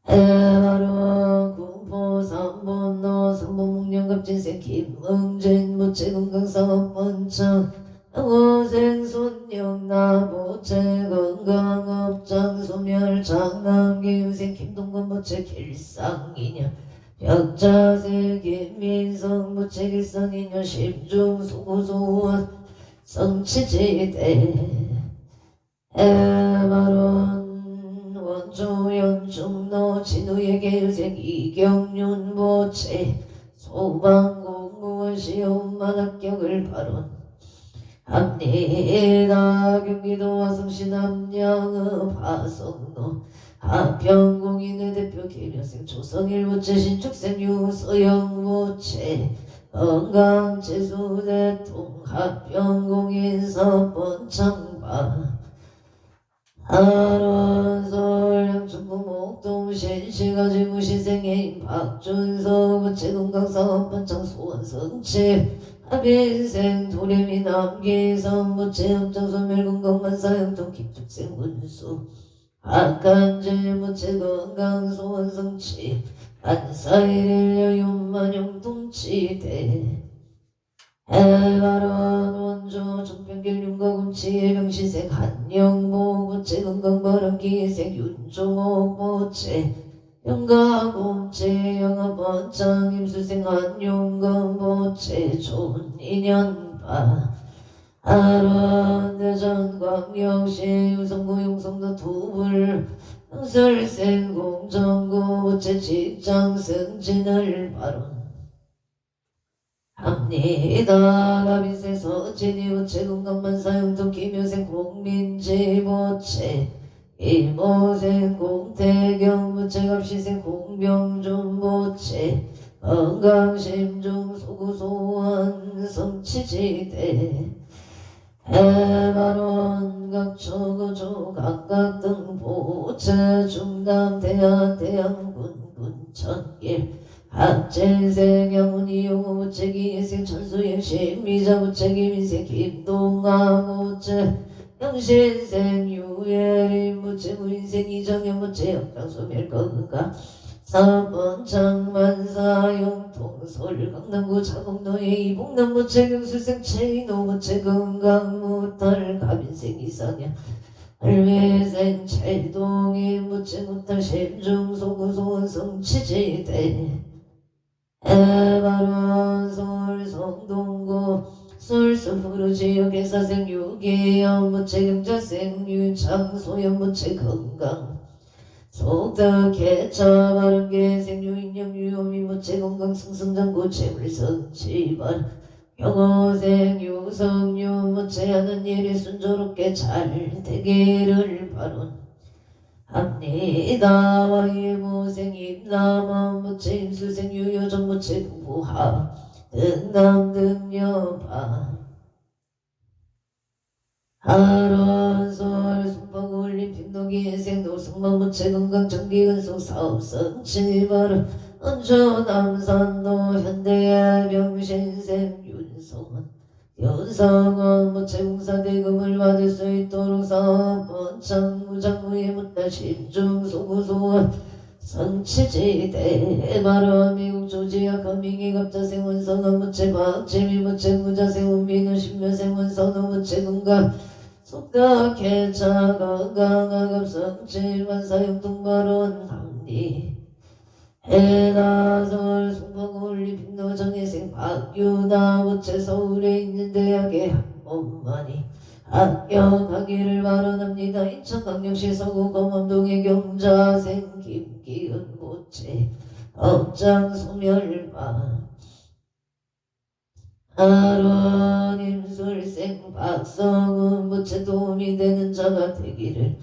해바로 군포 3번로 3번 목련갑진생 김응진 부채 건강사업 번창 양호생 손영나 부채 건강업장 소멸 장남기 유생 김동건 부채 길상인연 벽자세 김민성 부채 길상인연 심중 소고소원 성취지대 해바로 원조연 중로 진우에게 유생 이경윤 보채 소방공무원 시험만 합격을 발언합니다. 경기도 화성시 남양읍 하성로 하평공인의 대표 김여생 조성일 보채 신축생 유서영 보채 건강재수대통 하평공인 사번창바 아론서울 양천구 목동 신시가지 무시생애인 박준서 부채 건강사업 번창 소원성취 하빈생 도래미 남기성 부채 협정 소멸 건강만사 형통 기축생 문수 박한재 부채 건강 소원성취 안사일일 여윤만 형통치대 해바론 원조 정평길 윤가금치 예병시생 한영보 부채 건강바람기생 윤종옥 부채 영가금치 영합번창 임수생 한용금 부채 좋은 인연바 아론 대전광역시 유성구 용성도 두불 영설생 공정구 부채 직장 승진을 발언합니다. 가빈생 서진이 부채 건강만사 형통 김효생 공민지 부채 이모생 공태경 부채 갑시생 공병준 부채 건강심중 소구소원 성취지대 해바론 각초구조 각각 등 부채 중남 대한 대양군 군천길 합진생 영훈이 용호 부채 기생 천수영 신미자 부채 김인생 김동아 부채 영신생 유예림 부채 무인생 이정현 부채 역장소멸 건강 4번 장만사용 동서울 강남구 자곡로에 이봉남무체 경술생체 노무체 건강무탈 가빈생 이상현 할매생 찰동이 무체 무탈 심중소구소원성 치지대 에바론 서울 성동구 술수프로 지역회사생 유기연 무체 경자생 유창소연 무체 건강 속덕 개차 바른게 생유인영 유효미 무체 건강 승승장구 재물성 지발 영어생 유성유 무체하는 일이 순조롭게 잘 되기를 바론합니다. 와일무생 임남원 무체 임수생 유효정 무체 부부하 등남등여파 하론솔 숙박 올림픽 노기인생 노승만 무체 건강 정기근속 사업성 지발 언주 남산도 현대의 병신생 윤성원 윤성원 무체공사 대금을 받을 수 있도록 사업번 장무장무의 묻다 신중소구소원 성치지대 발언 미국 조지아 커밍이 갑자생 원선원 무체 박재미 무체 무자생 원민우 신묘생 원선호 무체 건강 속다 개차 건강아갑성 질환사용동발언 합리 해나설 송파구 올림픽 노정회생 박유나 무체 서울에 있는 대학에 한번만이 합격하기를 바라납니다. 인천광역시 서구 검암동의 경자생 김기은 무체 업장 소멸파 아론 임술생 박성훈 무체 도움이 되는 자가 되기를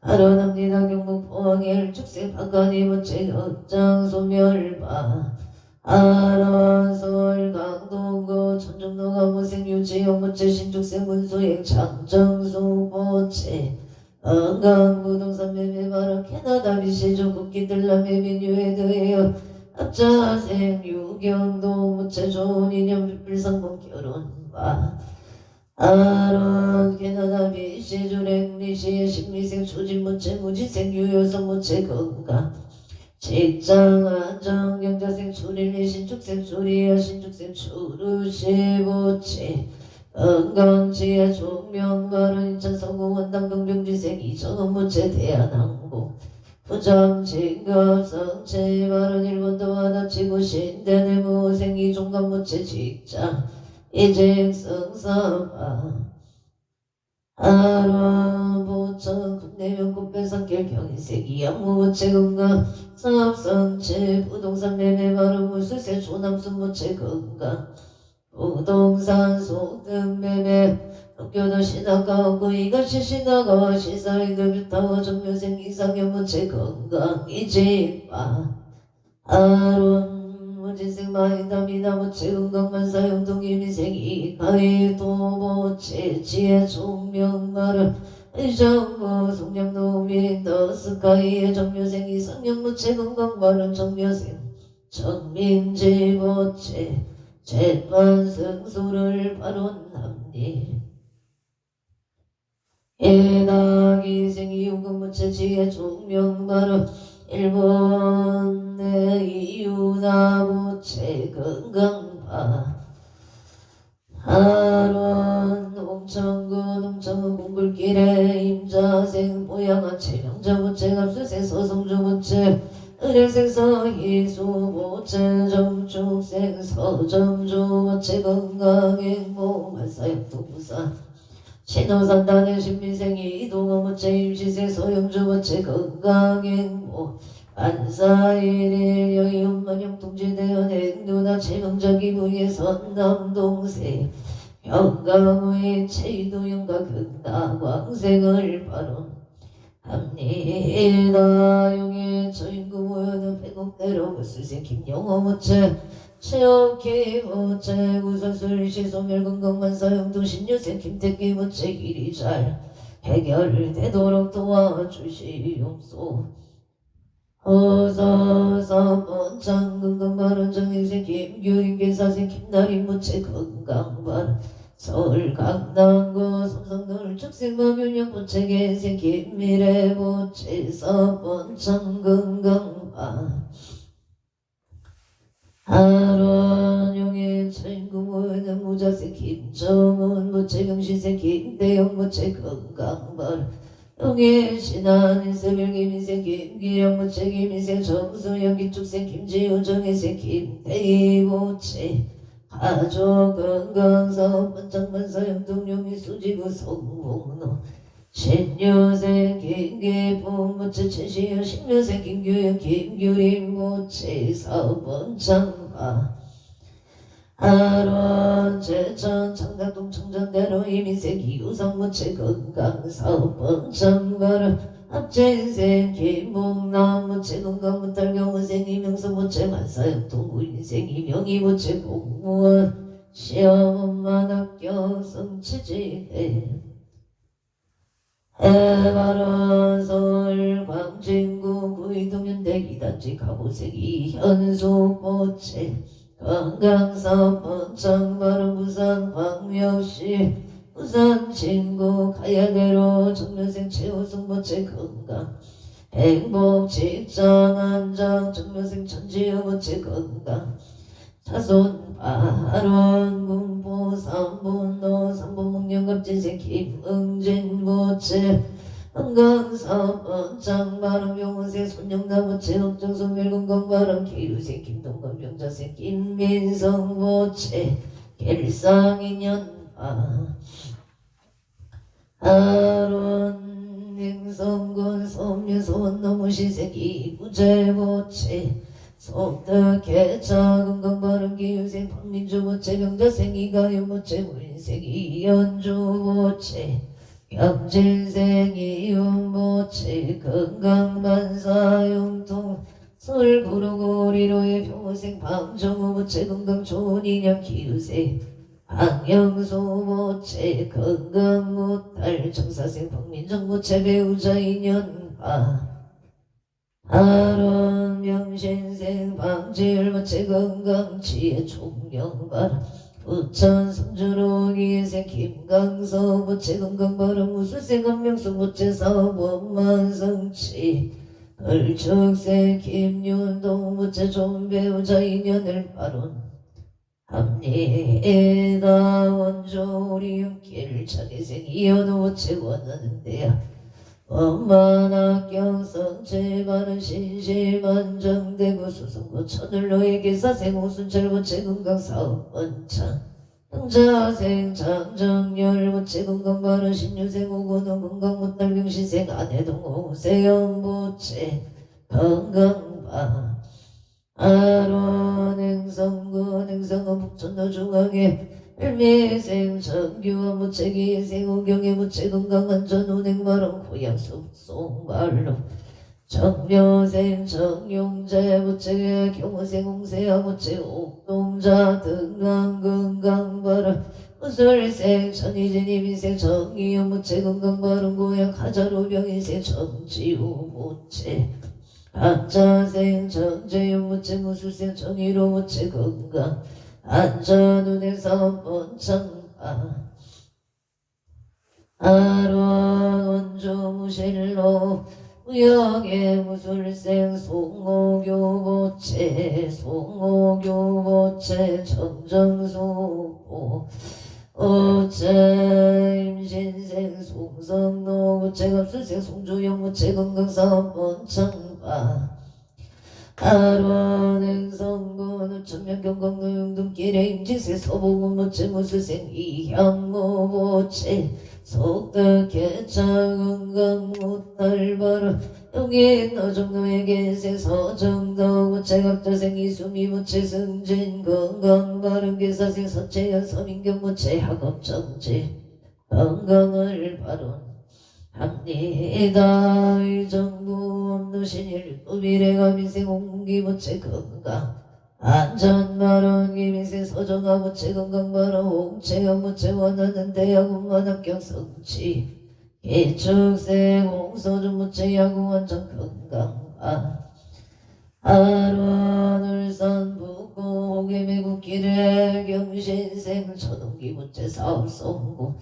바라납니다. 경북 포항의 일축생 박간이 무체 업장 소멸파 아론 서울 강동구 천정로 가무생 유지영 무체 신축생 문수행 장정수 무체 건강부동산 매매 발언 캐나다 미시조 국기들라 매매 뉴에 대하여 합자생 유경동 무체 좋은 인연 불상봉 결혼바 아론 캐나다 미시조 랭리시의 심리생 초진 무체 무지생 유효성 무체 건강 직장 안정 경자생 초릴리 신축생 초리야 신축생 초루시 무체 건강지혜 종명발언 인천 성공 원당 동병지생 이정원 무체 대한항공 부장 직업 성체 발언 일본도 하나치고 신대내 무생 이종감 무체 직장 이직 성사파 아론 보천 국내면 꽃배산길 경인생 이양무 무체 건강 사업성체 부동산 매매 발언 무수세 조남순 무체 건강 부동산 소득 매매 학교도 신학가 없고 이같이 신학가와 시사이들 타워 정묘생 이상형 무체 건강 이집바 아론 무지생 마이다미나 무체 건강만 사용 동일미생 이가이도 무체 지혜 종명마를 정보 송량노민 더스카이의 정묘생 이상형 무체 건강마를 정묘생 정민지 무체 재판 승소를 발언합니 예나기생 이유금 무체 지혜 종명발언 일본의 이유나 무체 건강파 하론 농천구 농천구 공굴길에 임자생 보양한 체명자 무체 갑수생 서성주 무체 은행생 서희수 무체 정축생 서정주 무체 건강행복 만사역도부사 신호산단의 신민생이 이동호 무체 임시생 서영주 무체 건강행복 안사일일 여의운만영 통지대원 행누나 체명적이 부의 선남동생 영광의 체이도영과 극다광생을 발언합니다. 용의 저인구 모여는 백옥대로 무술생 김영호 무체 체험기 무체 구설술 시소멸 건강만사영도 신유생 김태기 무체 일이 잘 해결되도록 도와주시옵소. 어서서 장건강발언 정인생 김규인 계사생 김나리 무체 건강발 서울 강남구 삼성동을 축생마균형 무체 계생 김미래 무체 서번 장건강발 하론 용인 천구문 무자세 김정은 무채 경시세 김대영 무채 건강발 용인 신한 인세별 김인세 김기영 무채 김인세 정수영 기축세 김지우 정인세 김대희 무채 가족 건강사업 번창반사 영동용인 수지구 성봉로 신유생 김기품 무채 최시현 신유생 김규영 김규림 무채 사번창파 하론 제천 창작동 청정대로 이민생 기우성 무채 건강사업 번창발 합체인생 김봉남 무채 건강문달 경은생 이명성 무채 만사역 동구인생 이명희 무채 공무원 시험만 합격 성취지해 해바른 서울 광진구 구이동현대 이단지 가보색 이현수 보채 건강사업 번창바른 부산 광역시 부산 진구 가야대로 정면생 최우승 보채 건강 행복 직장 안장 정면생 천지여 보채 건강 자손 발원 군포 삼분노 삼분목령갑진생 김응진 보채 건강사업 번창바람 병원생 손영나무채 업정소 멸건강바람 기우생 김동건 병자생 김민성 보채 길상인연파 하론 행성군 섬유소원 너무시생 이부재 보채 속덕해 작은 건바른 기유생 박민주 보채 병자생 이가연 보채 무인생 이연주 보채 경진생 이용 보채 건강만사 용통 설구르고리로의 병호생 방정우 보채 건강 좋은 인연 기유생 박영수 보채 건강 못할 정사생 박민정 보채 배우자 인연파 하론 명신생 방지율 보채 건강 지혜 총명발 부천 성주로 기생 김강서 보채 건강바람 무술생 한명수 보채 사업원만 성취 걸축생 김윤동 보채 좋은 배우자 인연을 바론 합리에다 원조 우리 윤길 자기생 이현우 보채 원하는 데야 원만학경 성체바른 신실만정대구 수성구 천을로에게 사생 오순철 보채 건강사업 원창 등자생 장정열 보채 건강바른 신유생 오건호 건강문달 경시생 안해동 오세영 보채 건강바 아론 행성군 행성은 북천도 중앙에 일미생 정규원 무채 기생 오경의 무채 건강안전 운행바람 고향 숲송말로 정묘생 정용재 무채 경호생 홍세아 무채 옥동자 등강 건강바람 무술생 천희진 이민생 정의연 무채 건강바람 고향 가자로 병인생 정지우 무채 가짜생 정재윤 무채 무술생 정의로 무채 건강 안전운행사업 번창파 아론 원조 무실로 우영의 무술생 송호교 보채 송호교 보채 정정수보 보채 임신생 송성노 보채 갑술생 송주영 보채 건강사업 번창파 아론 행성군 우천면 경광로 용동길에 임진세 서보군 보채 무술생 이향모 보채 속덕해 작은강 못달바라 용인 어정노에게 생 서정도 보채 갑자생 이수미 보채 승진 건강바른 계사생 서채연 서민경 보채 학업정지 건강을 바론 합니다. 이 정부 없누신 일부 미래가 민생 공기 보채 건강 안전바람 기민생 서정아 보채 건강바람 홍채연 보채 원하는 대학원만 합격 성취 기축생 홍서준 보채 야구원장 건강바 하론 울산 북구 호계매국길에 경신생 천홍기 보채 사업 성공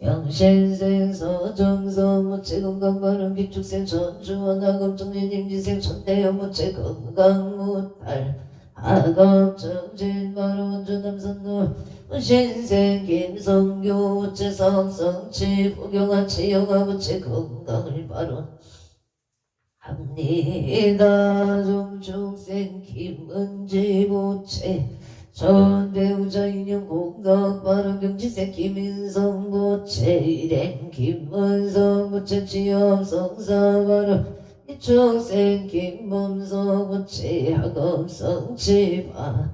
영신생 서정서 무체 건강바른 기축생 전주원학업 정진임지생 천대영 무체 건강무탈 학업 정진 바로 원주남선로 신생 김성교 무체 성성치 부경한 치영아 무체 건강을 바로 합니다. 종중생 김은지 무체 전배우자 인형 공덕 바른 경지생 김인성 부채 일행 김문성 부채 취업 성사 바른 이충생 김범성 부채 학업 성취바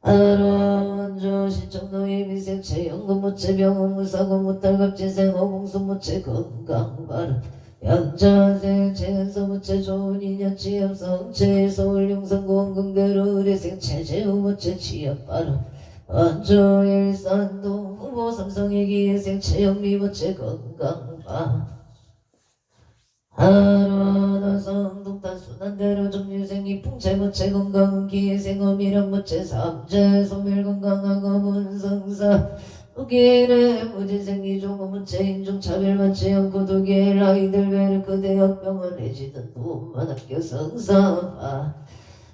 아론조 시청노예 미생 채영금 부채 병원 무사고 무탈갑진생 허봉수 부채 건강 바른 양자생 체연서 부채 좋은 인연 취업 성체 서울 용산구 원궁대로 의뢰생 체제후 부채 취업 바로 원주 일산동 후보 삼성의 기회생 체영미 부채 건강바 하루나성 동탄 순환대로 정유생 이풍채 부채 건강은 기회생 어미령 부채 삼재 소멸 건강하고 분성사 우기를 무지생기 종무체 인종차별받지 않고 두기의 아이들 베르크 대학병원 해지던 돈만 아껴 성사파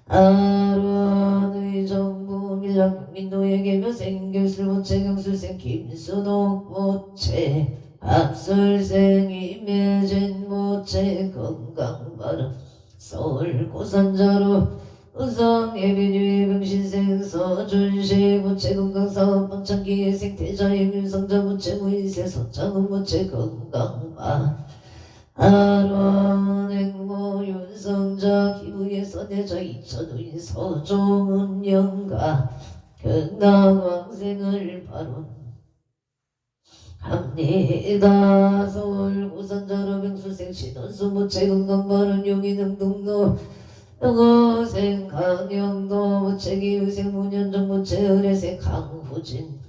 아론의 정부 밀락민도에게 묘생 교술부채 경술생 김순옥 부채 합술생 임예진 부채 건강바른 서울 고산자로 의성 예비뉴의 병신생 서준시 부채 건강사업 번창기의 생태자의 윤성자 부채 무인세 서창은 부채 건강바 아론 행모 윤성자 기부의 선대자 이천우인 서종은 영가 경남왕생을 바론 합니다. 서울 고산자로 병수생 신원수 부채 건강바른 용인흥 동로 영어생 강영도 부채기 의생 문현정 부채 의뢰생 강후진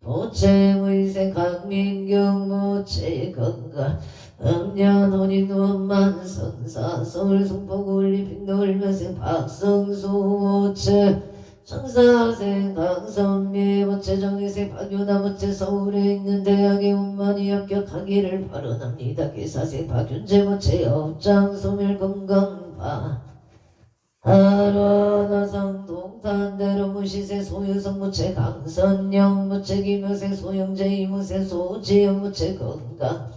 부채 의생 강민경 부채 건강 음년 혼인 원만 성사 서울 송포구 올림픽 울면생 박성수 부채 청사생 강선미 부채 정희생 박윤아 부채 서울에 있는 대학에 원만히 합격하기를 발언합니다. 기사생 박윤재 부채 업장 소멸 건강파 하루나성 동탄대로 무시세 소유성 부채 강선영 부채 김효생 소영재 이무생 소지영 부채 건강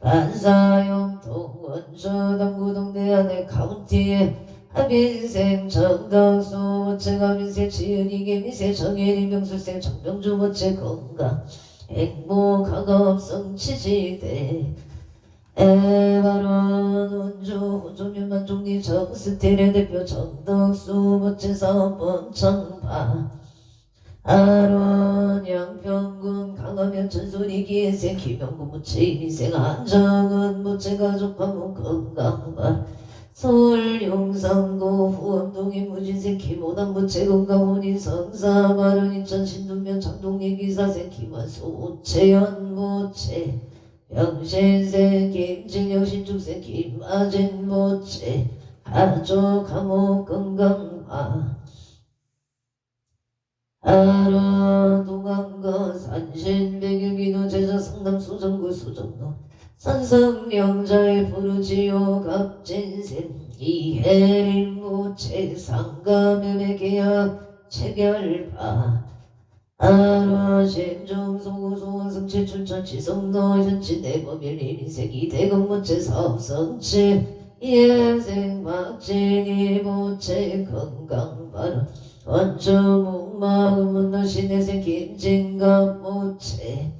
반사용 동원주 남구동대안의 카운티에 하빈생 정덕수 부채 가민생 지은이 개미생 정예리 명수생 정병주 부채 건강 행복학업 성취지대 에바론 운주 호종윤만 종리 정스텔의 대표 정덕수 부채 사업본 청파 아론 양평군 강화면 전소리 기회생 김영구 부채 이민생 안정은 부채 가족 방문 건강발 서울 용산구 후암동의 무진생 김호담 부채 건강혼인 성사 바른 인천 신둔면 장동리 기사생 김환수 우채연 부채 병신생 김진영 신축생 김아진 부채 하조 감옥 건강화 아론 동안거 산신 백일기도 제자 성남 수정구 수정로 산성영자의 부르지요 갑진생 이해린 부채 상가면의 계약 체결파 아론 신중소구소원 성치 춘천 지성노 현치 내법일 이민색이 대검 부채 사업성치 이해생 박진이 부채 건강바른 원주 목마금문도 신혜생 김진갑 부채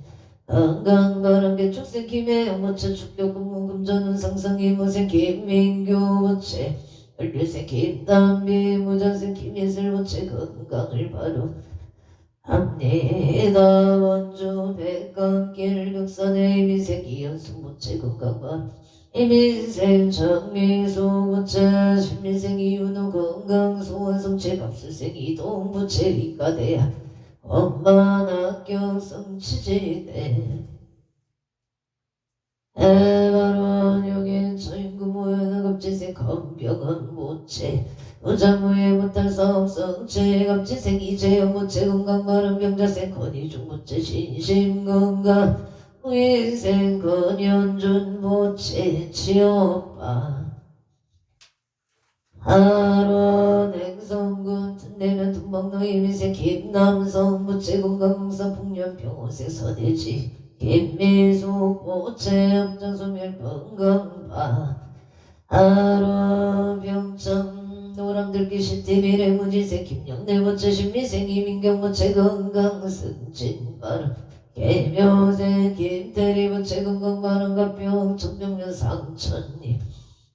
건강바른 개축생 김혜영 부채 축교금문 금전운 상성 이무생 김민규 부채 을류생 김담비 무전생 김예슬 부채 건강을 바로 합니다. 원주 백감길 벽산의 이민생 이연수 부채 건강바 이민생 정미수 부채 신민생 이윤호 건강 소원성체 갑술생 이동 부채 이과대야 원만 합격 성취지대 에바론 여긴 저인구 모여는 갑질생 건병은 부채 우자무의 무탈 사업성체 갑질생 이재영 부채 건강바른 병자생 건이중 부채 신심건강 인생 근연준 모체 치오빠 하루 냉성군 튼내면 tum방로 이민생 김남성 모체 건강공사 풍년 병호색 서대지 김미수 모체 업장소멸 건강파 하루 병청 노람들기 시티미래 무지색 김영래 모체 신미생 이민경 모체 건강 승진바람 개묘생 김태리 모체 건강바람 갑병 청정년 상천님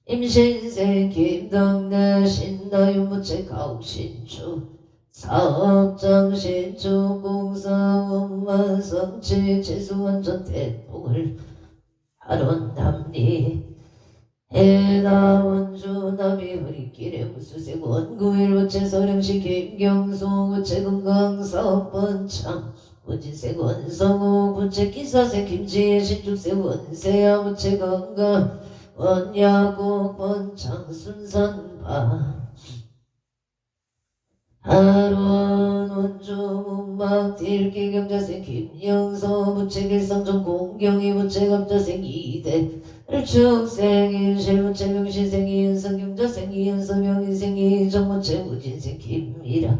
임신생 김덕래 신나유 모체 가옥신주 사업장 신주 공사원만 성취 재수원전 대통을 하론남리 해나 원주 남이 흐리길에 무수색 원구일 모체 서령시 김경수 모체 건강 사업번창 무지색 원성호 모체 기사색 김지혜 신축색 원세야 모체 건강 원야국 번창 순산파 하루원 원주 문막 딜기 경자생 김영서 모체 길성전 공경이 모체 갑자생 이대 일축생 인실 모체 명시생 이은성 경자생 이은서 명인생 이정 모체 무진생 김미라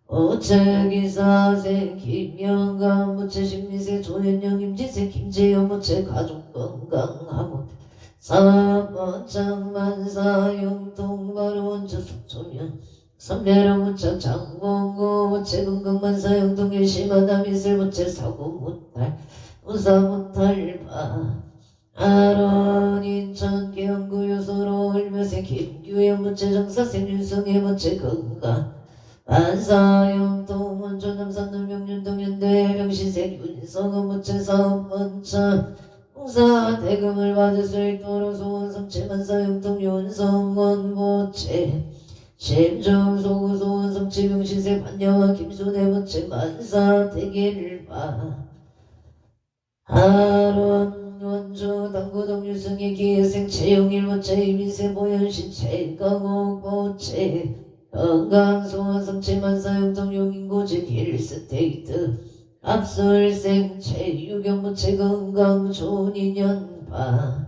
모체 기사생 김영감 모체 신미생 조현영 임지생 김재현 모체 가족 건강하고 사번창만사 영통바로 원주 속초면 선배로 무척 장봉고 모체 건강만사 영통일 심하다 미술 모체 사고 못할 우사 못할바 아론 인천 계영구 요소로 흘며새 김규영 모체 정사생 윤성의 모체 건강 만사 영통 원조 남산 남명윤동 연대 명시색 윤성은 모체 사업번창 공사 대금을 받을 수 있도록 소원성체 만사 영통 윤성원 모체 심정소구 소원성체 명시세 반야와 김수대 모체 만사 대계를 봐 하론 원주 당구동 유승의 기회생 최영일 모체 이민세 보현신 최강옥 모체 건강 소원성체 만사 영통 용인고제 길스테이트 압술생 최유경 모체 건강 좋은 인연바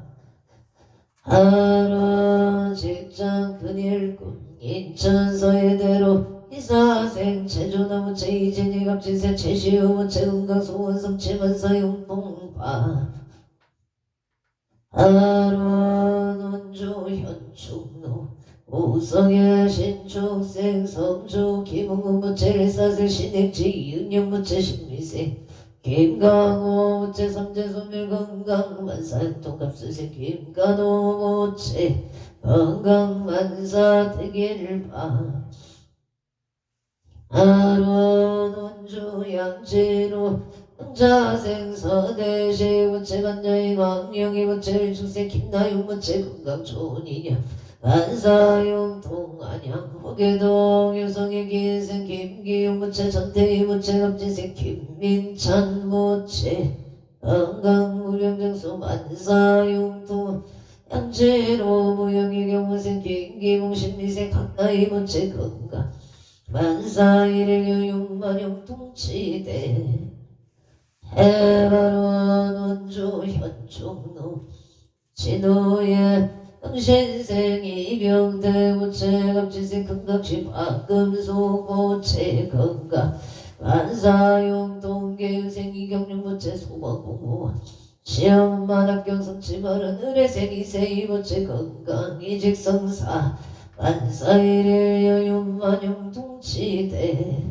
하루 직장 큰일꿈 인천 서해대로 이사생 체조나 모체 이진희 갑진세 최시우 모체 건강 소원성체 만사 용통바 하루 원주 현충로 우성의 신축생 성주 김웅은 모체 일사생 신액지 이은영 모체 신미생 김강호 모체 삼재 소멸 건강 만사 통갑수생 김간호 모체 건강 만사 대계를 봐 하루원 원주 양지로 응자생 서대시 모체 반야인 왕영이 모체 일축생 김나윤 모체 건강 좋은 인연 만사용통 안양 호계동 유성의 기생 김기용 모체 전태희 모체 갑진생 김민찬 모체 건강 무병정수 만사용통 양지로 무영의 경호생 김기봉 신미생 각나이 모체 건강 만사일일 육만용 통치대 해바론 원주 현충로 진호의 당신생 이병대 모체 갑진생 금각시 박금속 모체 건강 만사용 동계유생 이경룡 모체 소방공무원 시험만 합격성치 마른 의뢰생 이세이 모체 건강 이직성사 만사일일 여윤만용 통치대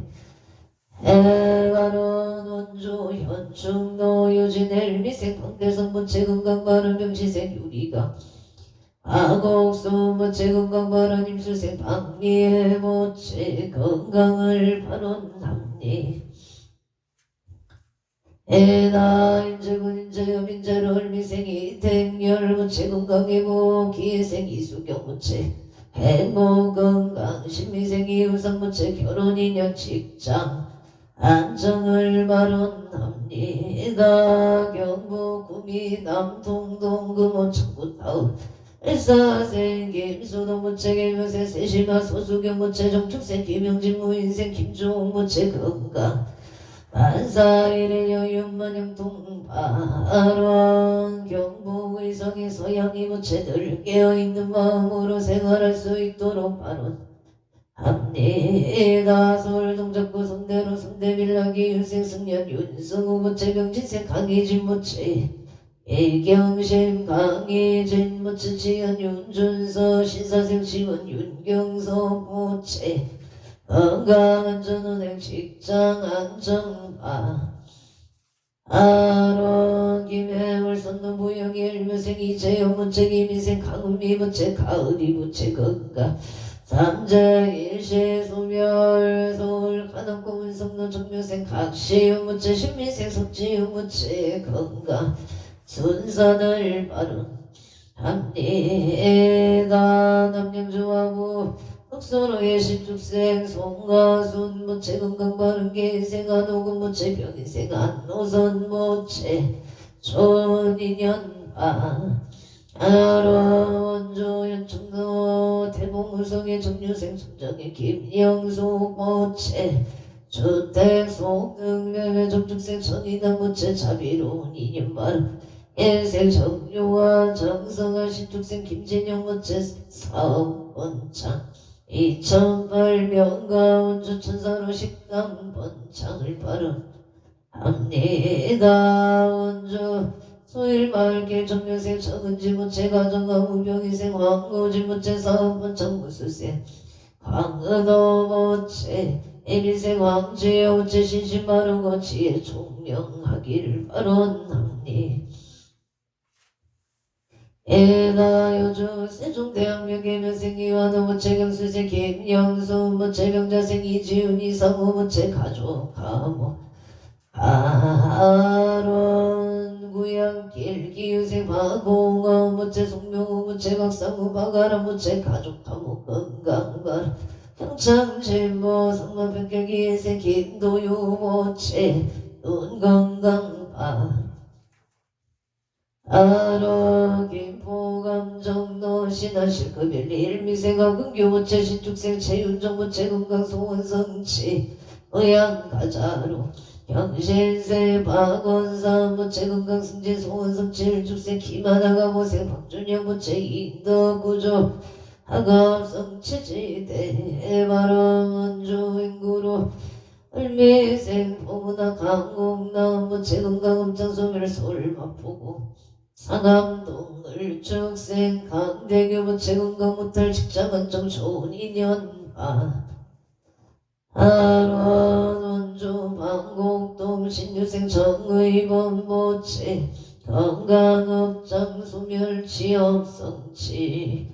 해바론 원주 현충로 유진엘 미생 황대성 모체 건강 바른 병시생 유리가 아곡수 모체 건강 바른 임수생 박리의 모체 건강을 바론합니 에나 인재군 인재엽 인재로 미생이 택열 모체 건강이고 기회생 이수경 모체 행복 건강 신미생이 우상 모체 결혼 인연 직장 안정을 바론합니다. 경북 구미 남통동 금호 청구타운 일사생 김수동 모체 개묘생 세심하 소수경 모체 정축생 김영진 무인생 김종욱 모체 건강 반사일을 여윤만영 동파론 경북의성의 서양이 무채들 깨어있는 마음으로 생활할 수 있도록 바론 합니다. 서울 동작구 성대로 성대빌라기 윤생승년 윤승우 무채 병진생 강희진 무채 일경심 강희진 무채 지연 윤준서 신사생 지원 윤경서 무채 건강안전은행 직장 안정파 아론 김해월 선도 무영이 일묘생 이재영 무채 김인생 강은미 무채 가을이 무채 건강 삼재 일시 소멸 서울 가남고 운성로 정묘생 각시유 무채 신민생 석지유 무채 건강 순산을 바른 합니다. 남양주하고 흑소로의 신축생 송가순 무채 건강 바른 개인생 안오금 무채 병인생 안노선 무채 촌인연파 아론조 연충도 태봉우성의 정유생 청정의 김영숙 무채 주택 속등명의 정축생 천이당 무채 자비로운 인연발 인생 정유한 정성한 신축생 김진영 무채 사업번창 2008명가 운주 천사로 식당 번창을 발언합니다. 운주 소일마을길 정묘생 정은지 무채 가정가 무병희생 황우지 무채 사업번창 무수생 황은호 무채 애미생 황지혜 무채 신신바르고 지혜 총명하기를 발언합니다. 에나여주 세종대학명의 면생이와노 무채 경수생 김영수 무채 병자생 이지훈 이상우 무채 가족 가모 아론 구양길 기유생 박공어 무채 송명우 무채 박상우 박아라 무채 가족 가모 건강발 평창진모 상만평결기 인생 김도유 무채 눈건강발 아로 김포감정도 신하실급일 일미생가 근교무채 신축생 최윤정무채 건강소원성치 의양가자로 경신세 박원사무채 건강승진 소원성치 일축생 기만하가 모생 박준영무채 인덕구조 하갑성치지대 바람원주인구로 을미생 포문화 강공나무채 건강음장소멸 서울마포구 상암동 을축생 강대교 무채 건강무탈 직장안정 좋은 인연파 아론 원주 방곡동 신유생 정의범 무채 건강업장 소멸 취업성치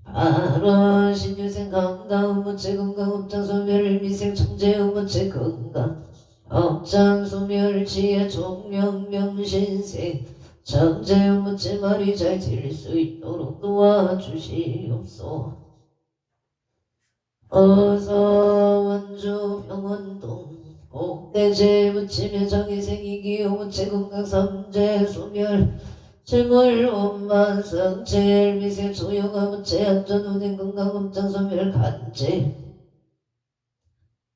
아론 신유생 강다음 무채 건강업장 소멸 미생 청재우 무채 건강 업장 소멸 지혜 종명명신생 정재우 무채 말이 잘 들릴 수 있도록 도와주시옵소. 어서 원주 병원동 복대제 무채며 정의생 이기호 무채 건강 삼재 소멸 질물 원만성 제일 미생 조용한 무채 안전운행 건강업장 소멸 간제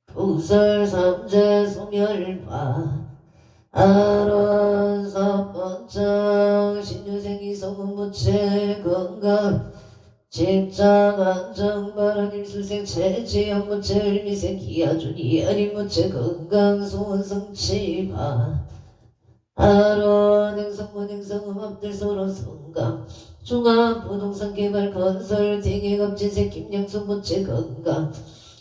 부설 삼재 소멸파 아론 사번장 신유생 이성은 무채 건강 직장 안정바람 임수생 체지연 무채 을미생 기아준 이하림 무채 건강 소원성치파 아론 행성문 행성음합들 서로 성감 중앙부동산 개발 건설 대개업진생 김영수 무채 건강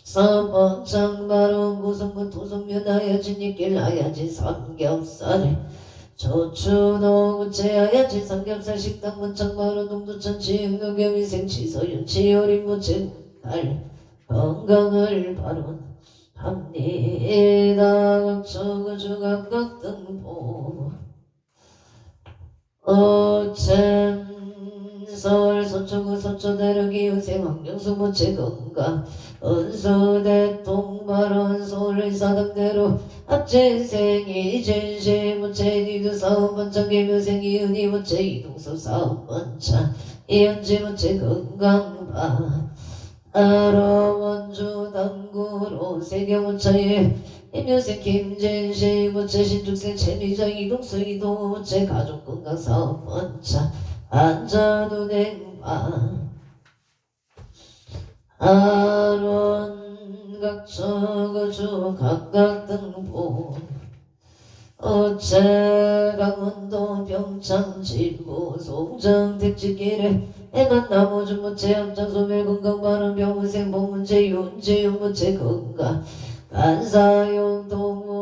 서번창 바론 구성군 도성면 하야진 입길 하야진 삼겹살 저추노 무채 하야진 삼겹살 식당 문창 바론 동두천 지흥노경위생 치서윤 치열인 무채 달 건강을 발언합니다. 각처구주 각각 등포 어챔 서울 서초구 서초대륙이 유생 황경수 무채 건강 은수대통발원 서울의사당대로 합진생 이진시 무채 니두 사업번창 개묘생 이은희 무채 이동섭 사업번창 이현지 무채 건강파 아로 원주 당구로 세경무차에 임유생 김진시 무채 신축생 채미자 이동수 이도채 가족 건강 사업 원차 안자도 냉방 아론 각처거주 각각 등보 어체 강원도 병창 진보 송정 택지길에 해만 나무 주무채 암장 소멸 건강 바른 병은생 보문제 윤제 유무채 건강 간사용도